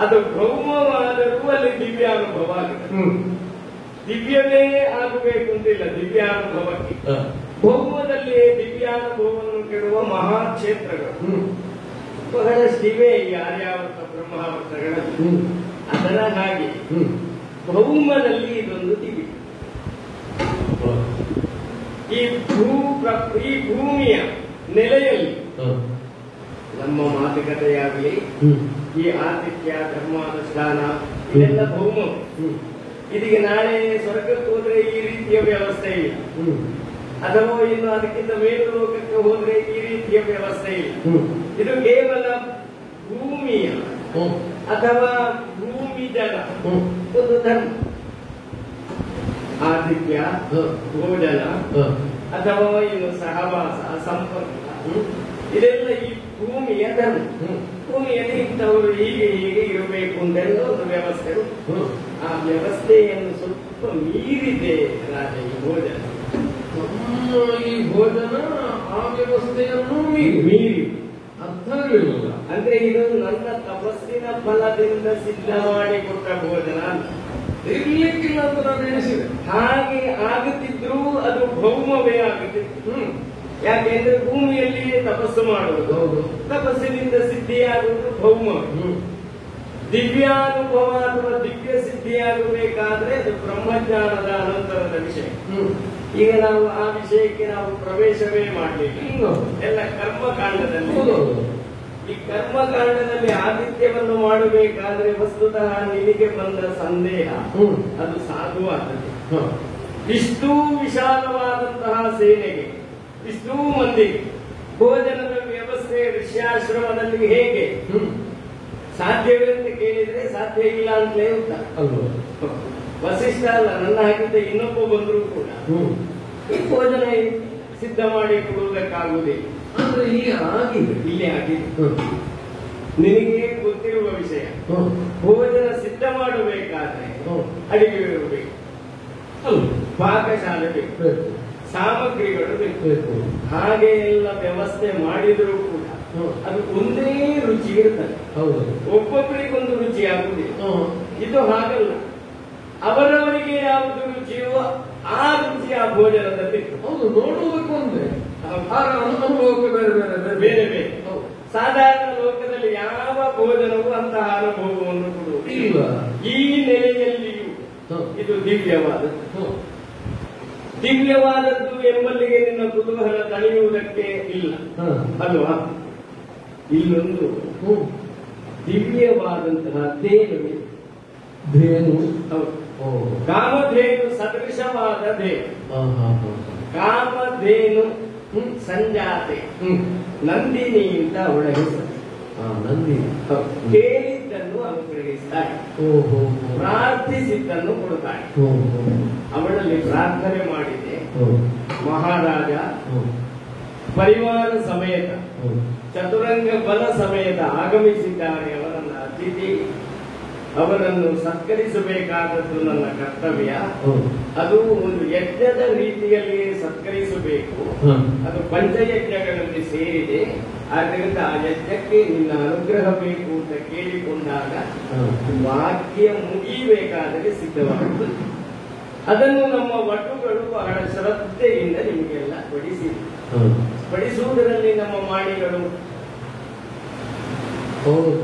ಅದು ಭೌಮವಾದರೂ ಅಲ್ಲಿ ದಿವ್ಯಾನುಭವ ಆಗುತ್ತೆ. ದಿವ್ಯವೇ ಆಗಬೇಕು ಅಂತಿಲ್ಲ ದಿವ್ಯಾನುಭವಕ್ಕೆ. ಭೌಮದಲ್ಲಿ ದಿವ್ಯಾನುಭವವನ್ನು ಕೆಡುವ ಮಹಾಕ್ಷೇತ್ರಗಳು ಬಹಳಷ್ಟಿವೆ. ಈ ಆರ್ಯಾವರ್ತ ಬ್ರಹ್ಮಾವರ್ತಗಳಲ್ಲಿ ಅದರ ಹಾಗೆ ಭೌಮದಲ್ಲಿ ಇದೊಂದು ದಿವ್ಯ. ಈ ಭೂಮಿಯ ನೆಲೆಯಲ್ಲಿ ನಮ್ಮ ಮಾತುಕತೆಯಾಗಲಿ ಈ ಆತಿಥ್ಯ ಧರ್ಮಾನುಷ್ಠಾನ ಇದೆಲ್ಲ ಭೌಮ. ಇದೀಗ ನಾಳೆ ಸ್ವರ್ಗಕ್ಕೆ ಹೋದ್ರೆ ಈ ರೀತಿಯ ವ್ಯವಸ್ಥೆ ಇಲ್ಲ, ಅಥವಾ ಇನ್ನು ಅದಕ್ಕಿಂತ ಮೇಲು ಲೋಕಕ್ಕೆ ಹೋದ್ರೆ ಈ ರೀತಿಯ ವ್ಯವಸ್ಥೆ ಇಲ್ಲ. ಇದು ಕೇವಲ ಭೂಮಿಯ ಅಥವಾ ಭೂಮಿ ಜಲ ಒಂದು ಧರ್ಮ. ಆತಿಥ್ಯ, ಭೋಜನ ಅಥವಾ ಇನ್ನು ಸಹವಾಸ, ಸಂಪರ್ಕ ಇದೆಲ್ಲ ಈ ಭೂಮಿಯ ಧರ್ಮ. ಭೂಮಿಯಲ್ಲಿ ಇಂಥವರು ಹೀಗೆ ಹೀಗೆ ಇರಬೇಕು ಅಂತೆಲ್ಲ ಒಂದು ವ್ಯವಸ್ಥೆ. ಆ ವ್ಯವಸ್ಥೆಯನ್ನು ಸ್ವಲ್ಪ ಮೀರಿದೆ ರಾಜ ಈ ಭೋಜನ. ಈ ಭೋಜನ ಆ ವ್ಯವಸ್ಥೆಯನ್ನು ಮೀರಿ ಅರ್ಥವಿಲ್ಲ. ಅಂದ್ರೆ ಇದು ನನ್ನ ತಪಸ್ಸಿನ ಫಲದಿಂದ ಸಿದ್ಧ ಮಾಡಿಕೊಟ್ಟ ಭೋಜನ. ಇರ್ಲಿಕ್ಕಿಲ್ಲ ಅಂತ ನಾನು ಎಣಿಸಿದೆ. ಹಾಗೆ ಆಗುತ್ತಿದ್ರೂ ಅದು ಭೌಮವೇ ಆಗುತ್ತಿತ್ತು. ಯಾಕೆಂದ್ರೆ ಭೂಮಿಯಲ್ಲಿಯೇ ತಪಸ್ಸು ಮಾಡುವುದು, ತಪಸ್ಸಿನಿಂದ ಸಿದ್ಧಿಯಾಗುವುದು ಭೌಮ. ದಿವ್ಯಾನುಭವ ಅಥವಾ ದಿವ್ಯ ಸಿದ್ಧಿಯಾಗಬೇಕಾದ್ರೆ ಅದು ಬ್ರಹ್ಮಜ್ಞಾನದ ಅನಂತರದ ವಿಷಯ. ಈಗ ನಾವು ಆ ವಿಷಯಕ್ಕೆ ನಾವು ಪ್ರವೇಶವೇ ಮಾಡಲಿಲ್ಲ. ಎಲ್ಲ ಕರ್ಮಕಾಂಡದಲ್ಲಿ. ಈ ಕರ್ಮಕಾಂಡದಲ್ಲಿ ಆದಿತ್ಯವನ್ನು ಮಾಡಬೇಕಾದ್ರೆ ವಸ್ತುತಃ ನಿನಗೆ ಬಂದ ಸಂದೇಹ ಅದು ಸಾಧುವಾದದ್ದು. ಇಷ್ಟೂ ವಿಶಾಲವಾದಂತಹ ಸೇನೆಗೆ, ಇಷ್ಟೂ ಮಂದಿಗೆ ಭೋಜನದ ವ್ಯವಸ್ಥೆ ಋಷ್ಯಾಶ್ರಮದಲ್ಲಿ ಹೇಗೆ ಸಾಧ್ಯವೇ ಅಂತ ಕೇಳಿದ್ರೆ ಸಾಧ್ಯ ಇಲ್ಲ ಅಂತಲೇ ಉತ್ತರ. ವಸಿಷ್ಠ ಅಲ್ಲ, ನನ್ನ ಹಾಕಿದ್ದ ಇನ್ನೊಬ್ಬ ಬಂದರೂ ಕೂಡ ಈ ಭೋಜನ ಸಿದ್ಧ ಮಾಡಿ ಕೊಡುವುದಕ್ಕಾಗುವುದಿಲ್ಲ. ಅಂದ್ರೆ ಇಲ್ಲಿ ಆಗಿದೆ, ಇಲ್ಲಿ ಆಗಿದೆ. ನಿನಗೆ ಗೊತ್ತಿರುವ ವಿಷಯ, ಭೋಜನ ಸಿದ್ಧ ಮಾಡಬೇಕಾದ್ರೆ ಅಡಿಗೆ ಇರಬೇಕು, ಪಾಕಶಾಲೆ ಬೇಕು, ಸಾಮಗ್ರಿಗಳು ಬೇಕು. ಹಾಗೆ ಎಲ್ಲ ವ್ಯವಸ್ಥೆ ಮಾಡಿದರೂ ಕೂಡ ಅದು ಒಂದೇ ರುಚಿ ಇರ್ತದೆ. ಒಬ್ಬೊಬ್ಬರಿಗೊಂದು ರುಚಿ ಆಗುವುದಿಲ್ಲ. ಇದು ಹಾಗಲ್ಲ, ಅವರವರಿಗೆ ಯಾವುದು ರುಚಿಯೋ ಆ ರುಚಿ ಆ ಭೋಜನದಲ್ಲಿ. ಹೌದು, ನೋಡುವುದಕ್ಕೆ ಒಂದೇ, ಅನುಭವಕ್ಕೆ ಬೇರೆ ಬೇರೆ ಬೇರೆ ಬೇರೆ. ಸಾಧಾರಣ ಲೋಕದಲ್ಲಿ ಯಾವ ಭೋಜನವೂ ಅಂತಹ ಅನುಭವವನ್ನು ಕೊಡುವುದಿಲ್ಲ. ಈ ನೆಲೆಯಲ್ಲಿಯೂ ಇದು ದಿವ್ಯವಾದದ್ದು. ದಿವ್ಯವಾದದ್ದು ಎಂಬಲ್ಲಿಗೆ ನಿನ್ನ ಕುತೂಹಲ ತಳೆಯುವುದಕ್ಕೆ ಇಲ್ಲ ಅಲ್ವಾ? ಇಲ್ಲೊಂದು ದಿವ್ಯವಾದಂತಹ ಧೇನು, ಕಾಮಧೇನು ಸದೃಶವಾದ ಧೇನು, ಕಾಮಧೇನು ಸಂಜಾತೆ ನಂದಿನಿಯಿಂದ ಅವಳ ಹೆಸರು. ನಂದಿ ಕೇಳಿದ್ದನ್ನು ಅನುಗ್ರಹಿಸ್ತಾಳೆ, ಪ್ರಾರ್ಥಿಸಿದ್ದನ್ನು ಕೊಡುತ್ತಾಳೆ. ಅವಳಲ್ಲಿ ಪ್ರಾರ್ಥನೆ ಮಾಡಿದೆ. ಮಹಾರಾಜ ಪರಿವಾರ ಸಮೇತ ಚತುರಂಗ ಬಲ ಸಮೇತ ಆಗಮಿಸಿದ್ದಾರೆ. ಅವರನ್ನ ಅತಿಥಿ, ಅವರನ್ನು ಸತ್ಕರಿಸಬೇಕಾದದ್ದು ನನ್ನ ಕರ್ತವ್ಯ. ಅದು ಒಂದು ಯಜ್ಞದ ರೀತಿಯಲ್ಲಿ ಸತ್ಕರಿಸಬೇಕು. ಅದು ಪಂಚಯಜ್ಞಗಳಲ್ಲಿ ಸೇರಿದೆ. ಆದ್ದರಿಂದ ಆ ಯಜ್ಞಕ್ಕೆ ನಿನ್ನ ಅನುಗ್ರಹ ಬೇಕು ಅಂತ ಕೇಳಿಕೊಂಡಾಗ ವಾಕ್ಯ ಮುಗಿಬೇಕಾದರೆ ಸಿದ್ಧವಾಗುತ್ತದೆ. ಅದನ್ನು ನಮ್ಮ ವಟುಗಳು ಬಹಳ ಶ್ರದ್ಧೆಯಿಂದ ನಿಮಗೆಲ್ಲ ಬಡಿಸುವುದರಲ್ಲಿ ನಮ್ಮ ಮಾಡಿಗಳು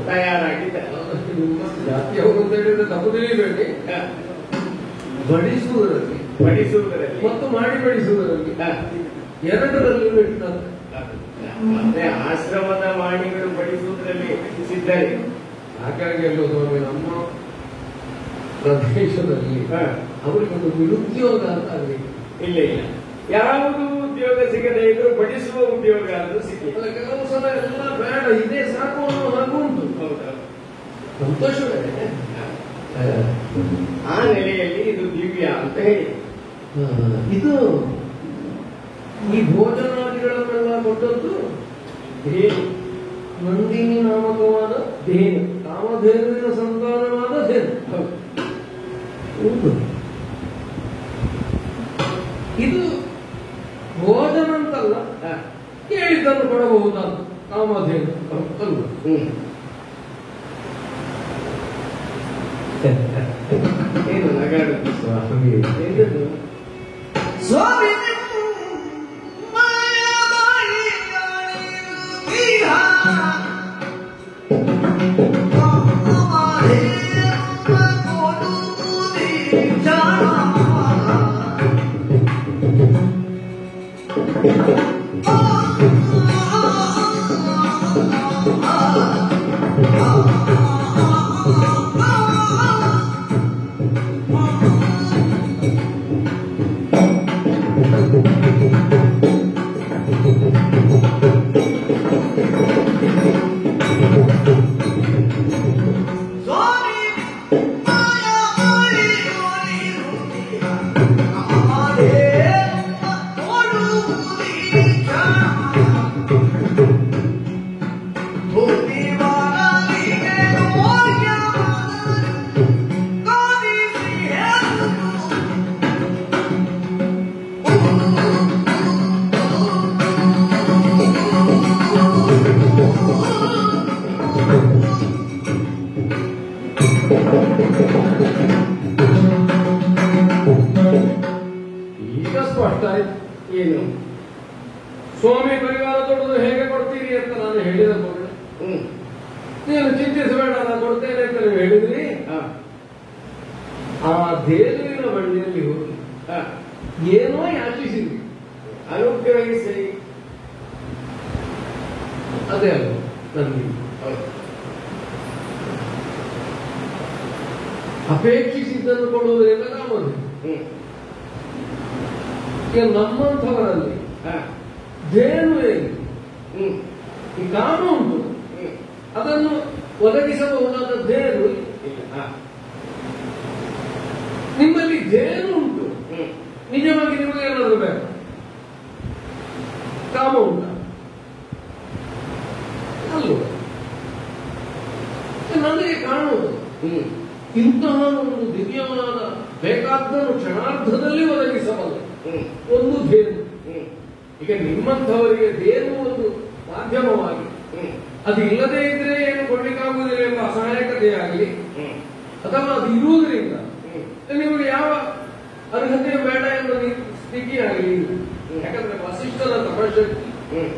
ತಯಾರಾಗಿದ್ದಾರೆ. ಜಾತಿಯವರು ಅಂತ ಹೇಳಿದ್ರೆ ತಪ್ಪು ತಿಳಿಬೇಡಿ. ಬಡಿಸುವುದರಲ್ಲಿ ಮತ್ತು ಮಾಡಿ ಬಡಿಸುವುದರಲ್ಲಿ ಎರಡರಲ್ಲಿ ಮತ್ತೆ ಆಶ್ರಮದ ಮಾಡಿಗಳು ಬಡಿಸುವುದರಲ್ಲಿ ಸಿದ್ಧರೇ. ಹಾಗಾಗಿ ಅಲ್ಲೋ ಸ್ವಾಮಿ, ನಮ್ಮ ಪ್ರದೇಶದಲ್ಲಿ ಅವರಿಗೊಂದು ನಿರುದ್ಯೋಗ ಅಂತ ಆಗಬೇಕು. ಇಲ್ಲ ಇಲ್ಲ, ಯಾವುದು ಉದ್ಯೋಗ ಸಿಗದೆ ಇದ್ರು ಬಡಿಸುವ ಉದ್ಯೋಗ ಆದ್ರೂ ಸಿಕ್ಕಿಲ್ಲ. ಕೆಲವು ಸಲ ಎಲ್ಲ ಬೇಡ, ಇದೇ ಸಾಕು ಅನ್ನೋ ಹಾಗೂ ಉಂಟು. ಹೌದಾ? ಸಂತೋಷವೇ. ಆ ನೆಲೆಯಲ್ಲಿ ಇದು ದಿವ್ಯ ಅಂತ ಹೇಳಿ ಇದು ಈ ಭೋಜನಾದಿಗಳನ್ನೆಲ್ಲ ಕೊಟ್ಟದ್ದು ಧೇನು, ನಂದಿನಿ ನಾಮಕವಾದ ಧೇನು, ಕಾಮಧೇನುವಿನ ಸಂತಾನವಾದ ಧೇನು. ಇದು ಭೋಜನ ಅಂತಲ್ಲ, ಕೇಳಿದ್ದನ್ನು ಕೊಡಬಹುದಾದ ಕಾಮಧೇನು ಅಲ್ವ? ಏನು ನಗಾಡುದು ಸ್ವಾಮಿ? ಸ್ವಾಮಿ ಸ್ಪಷ್ಟ ಆಯ್ತು. ಏನು? ಸ್ವಾಮಿ ಪರಿವಾರ ದೊಡ್ಡದು ಹೇಗೆ ಕೊಡ್ತೀರಿ ಅಂತ ನಾನು ಹೇಳಿದ ಮಗಳು, ನೀನು ಚಿಂತಿಸಬೇಡ ನಾನು ಕೊಡ್ತೇನೆ ಅಂತ ನೀವು ಹೇಳಿದ್ರಿ. ಆ ದೇವಿನ ಬಳ್ಳಿಯಲ್ಲಿ ಹೋಗಿ ಏನೋ ಯಾಚಿಸಿದ್ರಿ, ಅನುಗ್ರಹಿಸಿ. ಅದೇ ಅಲ್ಲ ನನಗೆ ಅಪೇಕ್ಷಿಸಿದ್ದನ್ನು ಕೊಡುವುದರಿಂದ ಕಾಮದು. ಈಗ ನಮ್ಮಂಥವರಲ್ಲಿ ಧೇನು ಏನು ಈ ಕಾಮ ಉಂಟು, ಅದನ್ನು ಒದಗಿಸಬಹುದಾದ ಧೇನು ನಿಮ್ಮಲ್ಲಿ ಧೇನು ಉಂಟು. ನಿಜವಾಗಿ ನಿಮಗೆ ಏನಾದರೂ ಬೇಕು, ಕಾಮ ಉಂಟ ಅಲ್ವ? ನನಗೆ ಕಾಣುವುದು ಇಂತಹ ಒಂದು ದಿವ್ಯವಾದ ಬೇಕಾದ್ದನ್ನು ಕ್ಷಣಾರ್ಧದಲ್ಲಿ ಒದಗಿಸಬಲ್ಲ ಒಂದು ಧೇನು. ಈಗ ನಿಮ್ಮಂಥವರಿಗೆ ಧೇನು ಒಂದು ಮಾಧ್ಯಮವಾಗಿ, ಅದು ಇಲ್ಲದೇ ಇದ್ರೆ ಏನು ಕೊಡ್ಲಿಕ್ಕಾಗುವುದಿಲ್ಲ ಎಂಬ ಅಸಹಾಯಕತೆಯಾಗಲಿ, ಅಥವಾ ಅದು ಇರುವುದರಿಂದ ನಿಮಗೆ ಯಾವ ಅರ್ಹತೆ ಬೇಡ ಎಂಬ ಸ್ಥಿತಿಯಾಗಲಿ. ಯಾಕಂದ್ರೆ ವಸಿಷ್ಠನ ತಪಶಕ್ತಿ,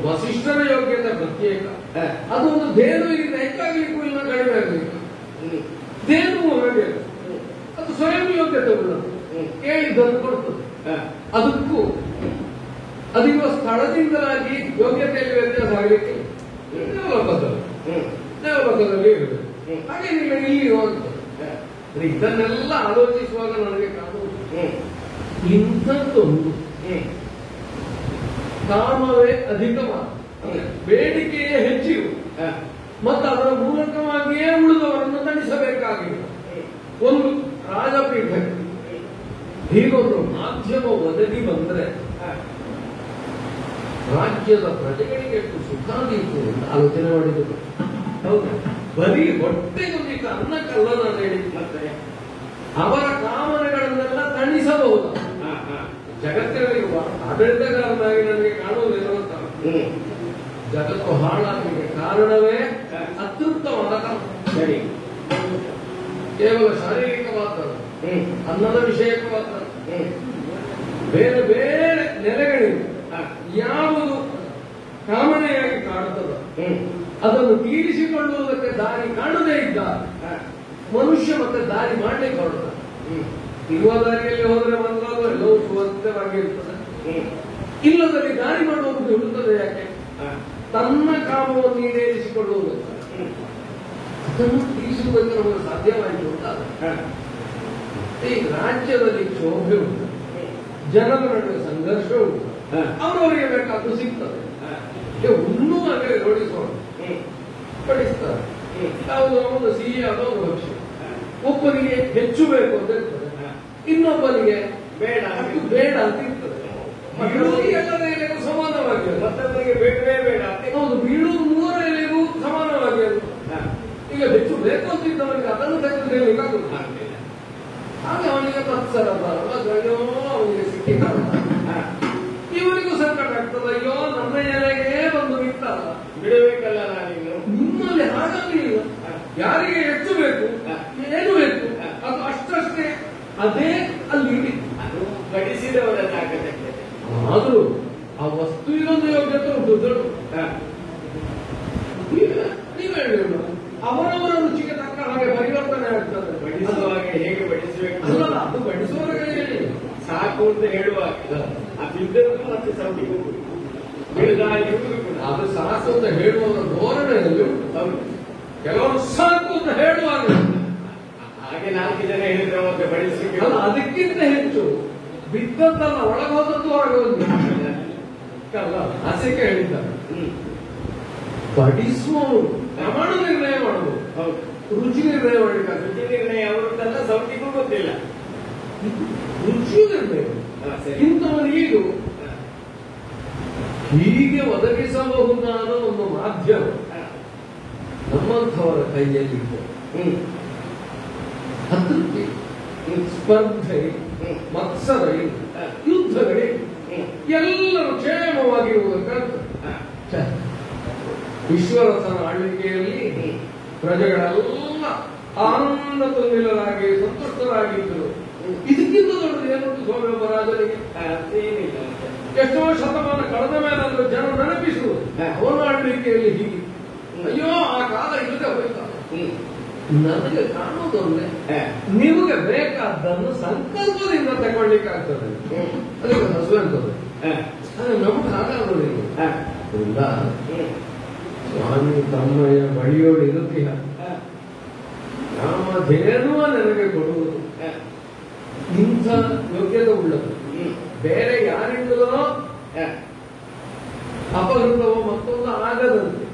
ವಸಿಷ್ಠನ ಯೋಗ್ಯತೆ ಪ್ರತ್ಯೇಕ. ಅದು ಒಂದು ಧೇನುವಿಗಿಂತ ಹೆಚ್ಚಾಗಲಿಕ್ಕೂ ಇಲ್ಲ, ಕಡಿಮೆ ಆಗಲಿಕ್ಕೆ. ಧೇನು ಹಾಗೆ ಅದು ಸ್ವಯಂ ಯೋಗ್ಯತೆ ಉಳ್ಳದು, ಕೇಳಿದ್ದನ್ನು ಕೊಡ್ತದೆ. ಅದಕ್ಕೂ ಅದಿರುವ ಸ್ಥಳದಿಂದಲಾಗಿ ಯೋಗ್ಯತೆಯಲ್ಲಿ ವ್ಯತ್ಯಾಸ ಆಗಲಿಕ್ಕೆ ದೇವಲೋಕದಲ್ಲಿ ಇರುವುದು. ಹಾಗೆ ನೀವು ಇಲ್ಲಿ ಹೋಗ್ತದೆ. ಇದನ್ನೆಲ್ಲ ಆಲೋಚಿಸುವಾಗ ನನಗೆ ಕಾಣುವುದು ಇಂಥದ್ದೊಂದು ಕಾಮವೇ ಅಧಿಕವಾದ, ಬೇಡಿಕೆಯೇ ಹೆಚ್ಚಿರು, ಮತ್ತು ಅದರ ಮೂಲಕವಾಗಿಯೇ ಉಳಿದವರನ್ನು ತಣಿಸಬೇಕಾಗಿದೆ. ಒಂದು ರಾಜಪೀಠಕ್ಕೆ ಹೀಗೊಂದು ಮಾಧ್ಯಮ ಒದಗಿ ಬಂದರೆ ರಾಜ್ಯದ ಪ್ರಜೆಗಳಿಗೆ ಎಷ್ಟು ಸುಖಾದೀತು ಅಂತ ಆಲೋಚನೆ ಮಾಡಿದರು. ಹೌದು, ಬರೀ ಹೊಟ್ಟೆಗೊಂದಿಟ್ಟು ಅನ್ನ ಕಲ್ಲನ ಹೇಳಿ ಮತ್ತೆ ಅವರ ಕಾಮನೆಗಳನ್ನೆಲ್ಲ ತಣಿಸಬಹುದು. ಜಗತ್ತಿನಲ್ಲಿರುವ ಆಡಳಿತಗಾರನಾಗಿ ನನಗೆ ಕಾಣುವುದೇನೋ ಅಂತ, ಜಗತ್ತು ಹಾಳಾಗಲಿಕ್ಕೆ ಕಾರಣವೇ ಅತೃಪ್ತವಾದ ಕಾಮ. ಸರಿ, ಕೇವಲ ಶಾರೀರಿಕವಾದ ಅನ್ನದ ವಿಷಯಕವಾದ ಬೇರೆ ಬೇರೆ ನೆಲೆಗಳಿಂದ ಯಾವುದು ಕಾಮನೆಯಾಗಿ ಕಾಣುತ್ತದೆ ಅದನ್ನು ತೀರಿಸಿಕೊಳ್ಳುವುದಕ್ಕೆ ದಾರಿ ಕಾಣದೇ ಇದ್ದ ಮನುಷ್ಯ ಮತ್ತೆ ದಾರಿ ಮಾಡಲಿಕ್ಕೆ ಹೊರಡ್ತಾನೆ. ಇರುವ ದಾರಿಯಲ್ಲಿ ಹೋದರೆ ಮಂತ್ರವು ಎಲ್ಲವೂ ಸುವಂತವಾಗಿರ್ತದೆ. ಇಲ್ಲದಲ್ಲಿ ದಾರಿ ಮಾಡುವುದು ಇರುತ್ತದೆ. ಯಾಕೆ? ತನ್ನ ಕಾಮವನ್ನು ಈಡೇರಿಸಿಕೊಳ್ಳುವುದಕ್ಕೆ, ಅದನ್ನು ತೀರಿಸುವುದಕ್ಕೆ ನಮಗೆ ಸಾಧ್ಯವಾಯಿತು ಅಂತ. ಈ ರಾಜ್ಯದಲ್ಲಿ ಕ್ಷೋಭೆ ಉಂಟು, ಜನರ ನಡುವೆ ಸಂಘರ್ಷ ಉಂಟು, ಅವರವರಿಗೆ ಬೇಕಾದ್ದು ಸಿಗ್ತದೆ. ಉಣ್ಣುವಾಗಲೇ ನೋಡಿಸೋಣ, ಪಡಿಸ್ತಾರೆ. ಯಾವುದು ಒಂದು ಸಿಹಿ ಆದ ಒಂದು ಭಕ್ಷ್ಯ ಒಬ್ಬನಿಗೆ ಹೆಚ್ಚು ಬೇಕು ಅಂತ ಇರ್ತದೆ, ಇನ್ನೊಬ್ಬನಿಗೆ ಬೇಡ ಬೇಡ ಅಂತ ಇರ್ತದೆ. ಎಲ್ಲರ ಎಲೆಗೂ ಸಮಾನವಾಗಿ, ಮತ್ತೊಬ್ಬರಿಗೆ ಬೇಡವೇ ಬೇಡ. ಹೌದು, ಬೀಳುವುದು ಮೂವರ ಎಲೆಗೂ ಸಮಾನವಾಗಿ. ಈಗ ಹೆಚ್ಚು ಬೇಕು ಅಂತಿದ್ದವನಿಗೆ ಅದನ್ನು ತೆಗೆದುಕೊಳ್ಳಿಕ್ಕಾಗುತ್ತದೆ. ಆಗ ಅವನಿಗೆ ಮತ್ಸರ ಬರಲ್ಲ, ಅವನಿಗೆ ಸಿಕ್ಕಿ ಇವರಿಗೂ ಸಂಕಟ ಆಗ್ತದೆ. ಅಯ್ಯೋ, ನನ್ನ ಎಲೆಗೆ ಒಂದು ಬಿಟ್ಟಲ್ಲ, ಬಿಡಬೇಕಲ್ಲ ನಾನೀನು. ನಿಮ್ಮಲ್ಲಿ ಹಾಗಲ್ಲ. ಯಾರಿಗೆ ಹೆಚ್ಚು ಬೇಕು, ಏನು ಬೇಕು, ಅದು ಅಷ್ಟೇ ಅದೇ ಅಲ್ಲಿ ಇಡಿ. ಅದು ಬಡಿಸಿದವರ ತಾಕತ್ತೆ. ಆದರೂ ಆ ವಸ್ತುವಿನೊಂದು ಯೋಗ್ಯತೆ ಉಂಟು. ನೀವೇ ಹೇಳಿ, ಅವರವರ ರುಚಿಗೆ ತಕ್ಕ ಹಾಗೆ ಪರಿವರ್ತನೆ ಆಗ್ತದೆ. ಬಡಿಸುವಾಗ ಹೇಗೆ ಬಡಿಸಬೇಕು ಅಲ್ಲ, ಅದು ಬಡಿಸುವಾಗ ಹೇಳಿ ಸಾಕು ಅಂತ ಹೇಳುವಾಗ ಆ ಬಿದ್ದದ್ದು ಮತ್ತೆ ಸೌಟಿ ಹೋಗುದು ಬಿಡದಾಗಿರುವುದು ಕೂಡ ಅದು ಸಾಕು ಅಂತ ಹೇಳುವವರ ಧೋರಣೆಯಲ್ಲಿ ಉಂಟು. ಹೌದು, ಕೆಲವರು ಸಾಕು ಅಂತ ಹೇಳುವಾಗ ಹಾಗೆ 4 ಜನ ಹೇಳಿದ್ರೆ ಮತ್ತೆ ಬಡಿಸಲಿಕ್ಕೆ ಅಲ್ಲ, ಅದಕ್ಕಿಂತ ಹೆಚ್ಚು ಬಿದ್ದದ್ದಲ್ಲ, ಒಳಗೋದದ್ದು ಹೊರಗೋದು ಅಲ್ಲ. ಆಸೆಗೆ ಹೇಳಿದ್ದಾರೆ, ಬಡಿಸುವವರು ಪ್ರಮಾಣ ನಿರ್ಣಯ ಮಾಡಬಹುದು, ಹೌದು, ರುಚಿ ನಿರ್ಣಯ ಮಾಡಲಿಕ್ಕೆ ರುಚಿ ನಿರ್ಣಯ ಅವರದ್ದೆಲ್ಲ ಸೌಟಿಗೂ ಗೊತ್ತಿಲ್ಲ. ರುಚಿ ನಿರ್ಣಯ ಸರಿ. ಇಂಥವನಿಗೂ ಹೀಗೆ ಒದಗಿಸಬಹುದಾದ ಒಂದು ಮಾಧ್ಯಮ ನಮ್ಮಂಥವರ ಕೈಯಲ್ಲಿದೆ. ಅತೃಪ್ತಿ, ಸ್ಪರ್ಧೆ, ಮತ್ಸರ, ಯುದ್ಧಗಳೇ, ಎಲ್ಲರೂ ಕ್ಷೇಮವಾಗಿರುವುದಕ್ಕೆ ವಿಶ್ವರಥನ ಆಳ್ವಿಕೆಯಲ್ಲಿ ಪ್ರಜೆಗಳೆಲ್ಲ ಆನಂದ ತುಂಬಿಲರಾಗಿ ಸಂತುಷ್ಟರಾಗಿದ್ದರು. ಇದಕ್ಕಿಂತ ದೊಡ್ಡದು ಏನುಂಟು ಸ್ವಾಮಿ ರಾಜನಿಗೆ? ಏನಿಲ್ಲ. ಎಷ್ಟೋ ಶತಮಾನ ಕಳೆದ ಮೇಲೆ ಅಂದ್ರೆ ಜನ ನೆನಪಿಸುವುದು ಅವನ ಆಳ್ವಿಕೆಯಲ್ಲಿ ಹೀಗೆ. ಅಯ್ಯೋ ಆ ಕಾಲ ಇಲ್ಲದೆ ಹೋಯ್ತಾ. ನನಗೆ ಕಾಣುವುದೊಂದೇ, ನಿಮಗೆ ಬೇಕಾದ್ದನ್ನು ಸಂಕಲ್ಪದಿಂದ ತಗೊಳ್ಳಿಕ್ಕಾಗ್ತದೆ. ಅದಕ್ಕೆ ಹಸುವಂತದ್ದು. ನಮಗೆ ಹಾಗಾಗೋದಿಲ್ಲ. ಸ್ವಾಮಿ ತಮ್ಮಯ್ಯ ಬಳಿಯೋಳು ಇರುತ್ತೀಯ, ನಾಮಧೇನುವ ನನಗೆ ಕೊಡುವುದು ಇಂಥ ಯೋಗ್ಯತೆ ಉಳ್ಳದು. ಬೇರೆ ಯಾರಿಂದಲೋ ಅಪಹೃತವೋ ಮತ್ತೊಂದು ಆಗದಂತೆ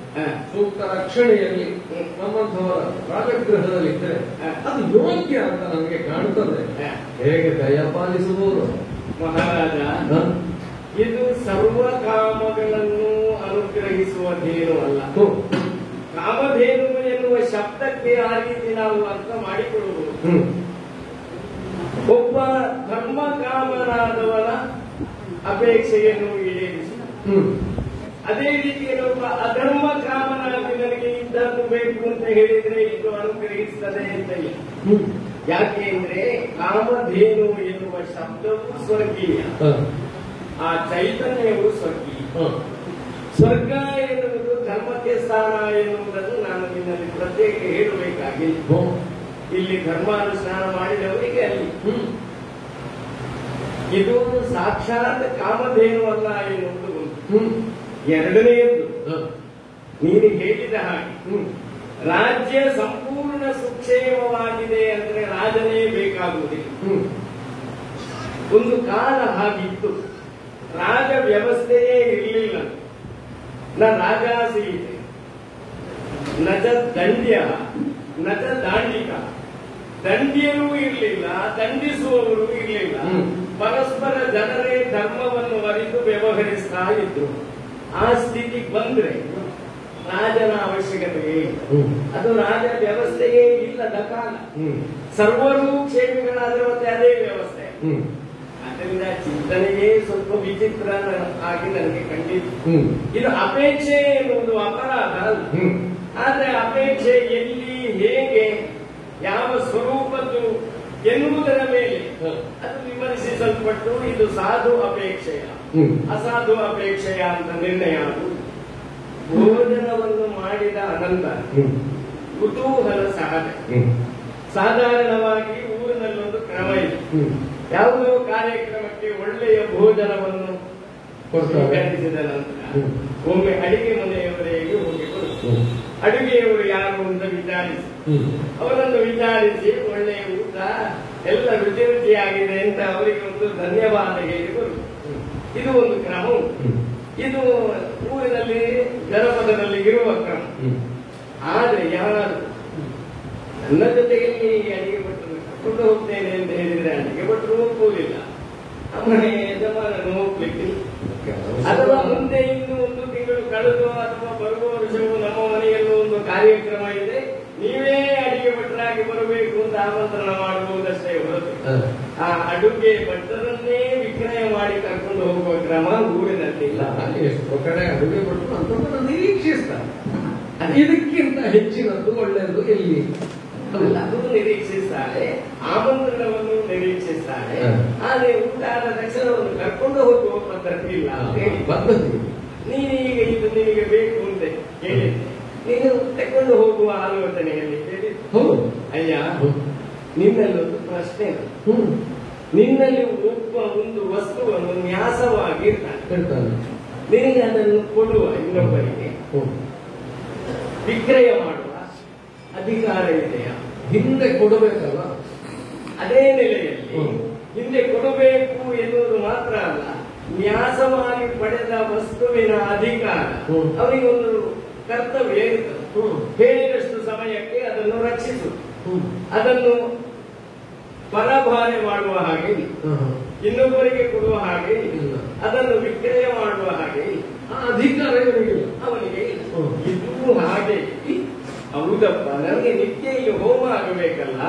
ಸೂಕ್ತ ರಕ್ಷಣೆಯಲ್ಲಿ ನಮ್ಮಂಥವರ ರಾಜಗೃಹದಲ್ಲಿ ಇದ್ದರೆ ಅದು ಯೋಗ್ಯ ಅಂತ ನಮಗೆ ಕಾಣುತ್ತದೆ. ಹೇಗೆ ದಯಪಾಲಿಸುವುದು ಮಹಾರಾಜ? ಇದು ಸರ್ವ ಕಾಮಗಳನ್ನು ಅನುಗ್ರಹಿಸುವ ಧೇನು ಅಲ್ಲ. ಕಾಮಧೇನು ಎನ್ನುವ ಶಬ್ದಕ್ಕೆ ಆ ರೀತಿ ನಾವು ಅರ್ಥ ಮಾಡಿಕೊಳ್ಳುವುದು. ಒಬ್ಬ ಧರ್ಮ ಕಾಮನಾದವನ ಅಪೇಕ್ಷೆಯನ್ನು ಈಡೇರಿಸಿ, ಅದೇ ರೀತಿಯಲ್ಲಿ ಒಬ್ಬ ಅಧರ್ಮ ಕಾಮನಾಗಿ ನನಗೆ ಇದ್ದದ್ದು ಬೇಕು ಅಂತ ಹೇಳಿದ್ರೆ ಇದು ಅನುಗ್ರಹಿಸ್ತದೆ ಅಂತ ಇಲ್ಲ. ಯಾಕೆ ಅಂದ್ರೆ ಕಾಮಧೇನು ಎನ್ನುವ ಶಬ್ದವು ಸ್ವರ್ಗೀಯ, ಆ ಚೈತನ್ಯವು ಸ್ವರ್ಗೀಯ. ಸ್ವರ್ಗ ಎನ್ನುವುದು ಧರ್ಮಕ್ಕೆ ಸ್ಥಾನ ಎನ್ನುವುದನ್ನು ನಾನು ನಿನ್ನಲ್ಲಿ ಪ್ರತ್ಯೇಕ ಹೇಳಬೇಕಾಗಿಲ್ಲ. ಇಲ್ಲಿ ಧರ್ಮಾನುಷ್ಠಾನ ಮಾಡಿದವರಿಗೆ ಅಲ್ಲಿ ಇದು ಸಾಕ್ಷಾತ್ ಕಾಮಧೇನು ಅಲ್ಲ ಎನ್ನುವುದು ಒಂದು. ಎರಡನೆಯದ್ದು, ನೀನು ಹೇಳಿದ ಹಾಗೆ ರಾಜ್ಯ ಸಂಪೂರ್ಣ ಸುಕ್ಷೇಮವಾಗಿದೆ ಅಂದ್ರೆ ರಾಜನೇ ಬೇಕಾಗುವುದಿಲ್ಲ. ಒಂದು ಕಾಲ ಹಾಗಿತ್ತು, ರಾಜ ವ್ಯವಸ್ಥೆಯೇ ಇರಲಿಲ್ಲ. ನ ರಾಜಾಸೀತೆ ನಚ ದಂಡ್ಯ ನಚ ದಾಂಡಿಕ. ದಂಡ್ಯರೂ ಇರಲಿಲ್ಲ, ದಂಡಿಸುವವರು ಇರಲಿಲ್ಲ. ಪರಸ್ಪರ ಜನರೇ ಧರ್ಮವನ್ನು ಅರಿತು ವ್ಯವಹರಿಸ್ತಾ ಇದ್ರು. ಆ ಸ್ಥಿತಿ ಬಂದ್ರೆ ರಾಜನ ಅವಶ್ಯಕತೆಯೇ ಇಲ್ಲ. ಅದು ರಾಜ ವ್ಯವಸ್ಥೆಯೇ ಇಲ್ಲದ ಕಾಲ. ಸರ್ವರೂ ಕ್ಷೇಮಿಗಳಾದ್ರೆ ಮತ್ತೆ ಅದೇ ವ್ಯವಸ್ಥೆ. ಅದರಿಂದ ಚಿಂತನೆಯೇ ಸ್ವಲ್ಪ ವಿಚಿತ್ರ ಆಗಿ ನನಗೆ ಕಂಡಿತ್ತು. ಇದು ಅಪೇಕ್ಷೆ ಎನ್ನುವುದು ಅಪರಾಧ ಅಲ್ಲ. ಆದ್ರೆ ಅಪೇಕ್ಷೆ ಎಲ್ಲಿ, ಹೇಗೆ, ಯಾವ ಸ್ವರೂಪದ್ದು ಎನ್ನುವುದರ ಮೇಲೆ ಅದು ವಿಮರ್ಶಿಸಲ್ಪಟ್ಟು ಇದು ಸಾಧು ಅಪೇಕ್ಷೆಯ ಅಸಾಧು ಅಪೇಕ್ಷೆಯ ಅಂತ ನಿರ್ಣಯ ಆಗುವುದು. ಭೋಜನವನ್ನು ಮಾಡಿದ ಅನಂತರ ಕುತೂಹಲ ಸಹಜ. ಸಾಧಾರಣವಾಗಿ ಊರಿನಲ್ಲೊಂದು ಕ್ರಮ ಇದೆ. ಯಾವುದೋ ಕಾರ್ಯಕ್ರಮಕ್ಕೆ ಒಳ್ಳೆಯ ಭೋಜನವನ್ನು ಸ್ವೀಕರಿಸಿದ ನಂತರ ಒಮ್ಮೆ ಅಡಿಗೆ ಮನೆಯವರೆಗೆ ಹೋಗಿ ಕೊಡುತ್ತಾರೆ. ಅಡುಗೆಯವರು ಯಾರು ಅಂತ ವಿಚಾರಿಸಿ, ಅವರನ್ನು ವಿಚಾರಿಸಿ ಒಳ್ಳೆಯ ಊಟ ಎಲ್ಲ ರುಚಿ ರುಚಿಯಾಗಿದೆ ಅಂತ ಅವರಿಗೆ ಒಂದು ಧನ್ಯವಾದ ಹೇಳಿ ಬರುವುದು. ಇದು ಒಂದು ಕ್ರಮ. ಇದು ಊರಿನಲ್ಲಿ ಜನಪದದಲ್ಲಿ ಇರುವ ಕ್ರಮ. ಆದ್ರೆ ಯಾರು ನನ್ನ ಜೊತೆಯಲ್ಲಿ ಅಡಿಗೆ ಭಟ್ರು ಕರ್ಕೊಂಡು ಹೋಗ್ತೇನೆ ಅಂತ ಹೇಳಿದ್ರೆ ಅಡಿಗೆ ಭಟ್ರು ಹೋಗುವುದಿಲ್ಲ, ಮನೆ ಯಜಮಾನನು ಹೋಗ್ಲಿಕ್ಕಿಲ್ಲ. ಅಥವಾ ಮುಂದೆ ಇನ್ನು 1 ತಿಂಗಳು ಕಳೆದು ಅಥವಾ ಬರುವ ವರ್ಷವೂ ನಮ್ಮ ಮನೆಯಲ್ಲೂ ಒಂದು ಕಾರ್ಯಕ್ರಮ ಇದೆ, ನೀವೇ ಅಡಿಗೆ ಭಟ್ರಾಗಿ ಬರಬೇಕು ಅಂತ ಆಮಂತ್ರಣ ಮಾಡುವುದಷ್ಟೇ ಹೊರತು ಆ ಅಡುಗೆ ಭಟ್ರನ್ನೇ ವಿಕ್ರಯ ಮಾಡಿ ಕರ್ಕೊಂಡು ಹೋಗುವ ಕ್ರಮ ಊರಿನಲ್ಲಿ ಇಲ್ಲ. ಎಷ್ಟೋ ಕಡೆ ಅಡುಗೆ ಭಟ್ರು ಅಂತ ನಿರೀಕ್ಷಿಸ್ತಾರೆ. ಇದಕ್ಕಿಂತ ಹೆಚ್ಚಿನದ್ದು ಒಳ್ಳೆಯದು ಎಲ್ಲಿ ಅದು ನಿರೀಕ್ಷಿಸ್ತಾರೆ, ಆಮಂತ್ರಣವನ್ನು ನಿರೀಕ್ಷಿಸ್ತಾರೆ. ಆದ್ರೆ ಊಟದ ತಕ್ಷಣವನ್ನು ಕರ್ಕೊಂಡು ಹೋಗುವ ಪದ್ಧತಿ ಇಲ್ಲ ಅಂತ ಹೇಳಿ ಪದ್ಧತಿ. ನೀನೀಗ ಇದು ನಿನಗೆ ಬೇಕು ಅಂತ ಹೇಳಿದ್ದೆ, ನೀನು ತಕೊಂಡು ಹೋಗುವ ಆಲೋಚನೆಯಲ್ಲಿ ಹೇಳಿದ್ದು. ಅಯ್ಯ, ನಿನ್ನಲ್ಲಿ ಒಂದು ಪ್ರಶ್ನೆ. ನಿನ್ನಲ್ಲಿ ಒಬ್ಬ ಒಂದು ವಸ್ತುವನ್ನು ನ್ಯಾಸವಾಗಿ ಇರ್ತಾನೆ, ನಿನಗೆ ಅದನ್ನು ಕೊಡುವ ಇನ್ನೊಬ್ಬರಿಗೆ ವಿಕ್ರಯ ಮಾಡುವ ಅಧಿಕಾರ ಇದೆಯಾ? ಹಿಂದೆ ಕೊಡಬೇಕಲ್ಲ. ಅದೇ ನೆಲೆಯಲ್ಲಿ ಹಿಂದೆ ಕೊಡಬೇಕು ಎನ್ನುವುದು ಮಾತ್ರ ಅಲ್ಲ, ನ್ಯಾಸವಾಗಿ ಪಡೆದ ವಸ್ತುವಿನ ಅಧಿಕಾರ ಅವರಿಗೊಂದು ಕರ್ತವ್ಯ ಇರುತ್ತದೆ. ಹೇಳಿದಷ್ಟು ಸಮಯಕ್ಕೆ ಅದನ್ನು ರಕ್ಷಿಸು, ಅದನ್ನು ಪರಭಾರೆ ಮಾಡುವ ಹಾಗೆ ಇನ್ನೊಬ್ಬರಿಗೆ ಕೊಡುವ ಹಾಗೆ ಇಲ್ಲ, ಅದನ್ನು ವಿಕ್ರಯ ಮಾಡುವ ಹಾಗೆ ಆ ಅಧಿಕಾರ ಅವನಿಗೆ ಇದು ಹಾಗೆ. ಹೌದಪ್ಪ, ನನಗೆ ನಿತ್ಯ ಇಲ್ಲಿ ಹೋಮ ಆಗಬೇಕಲ್ಲ,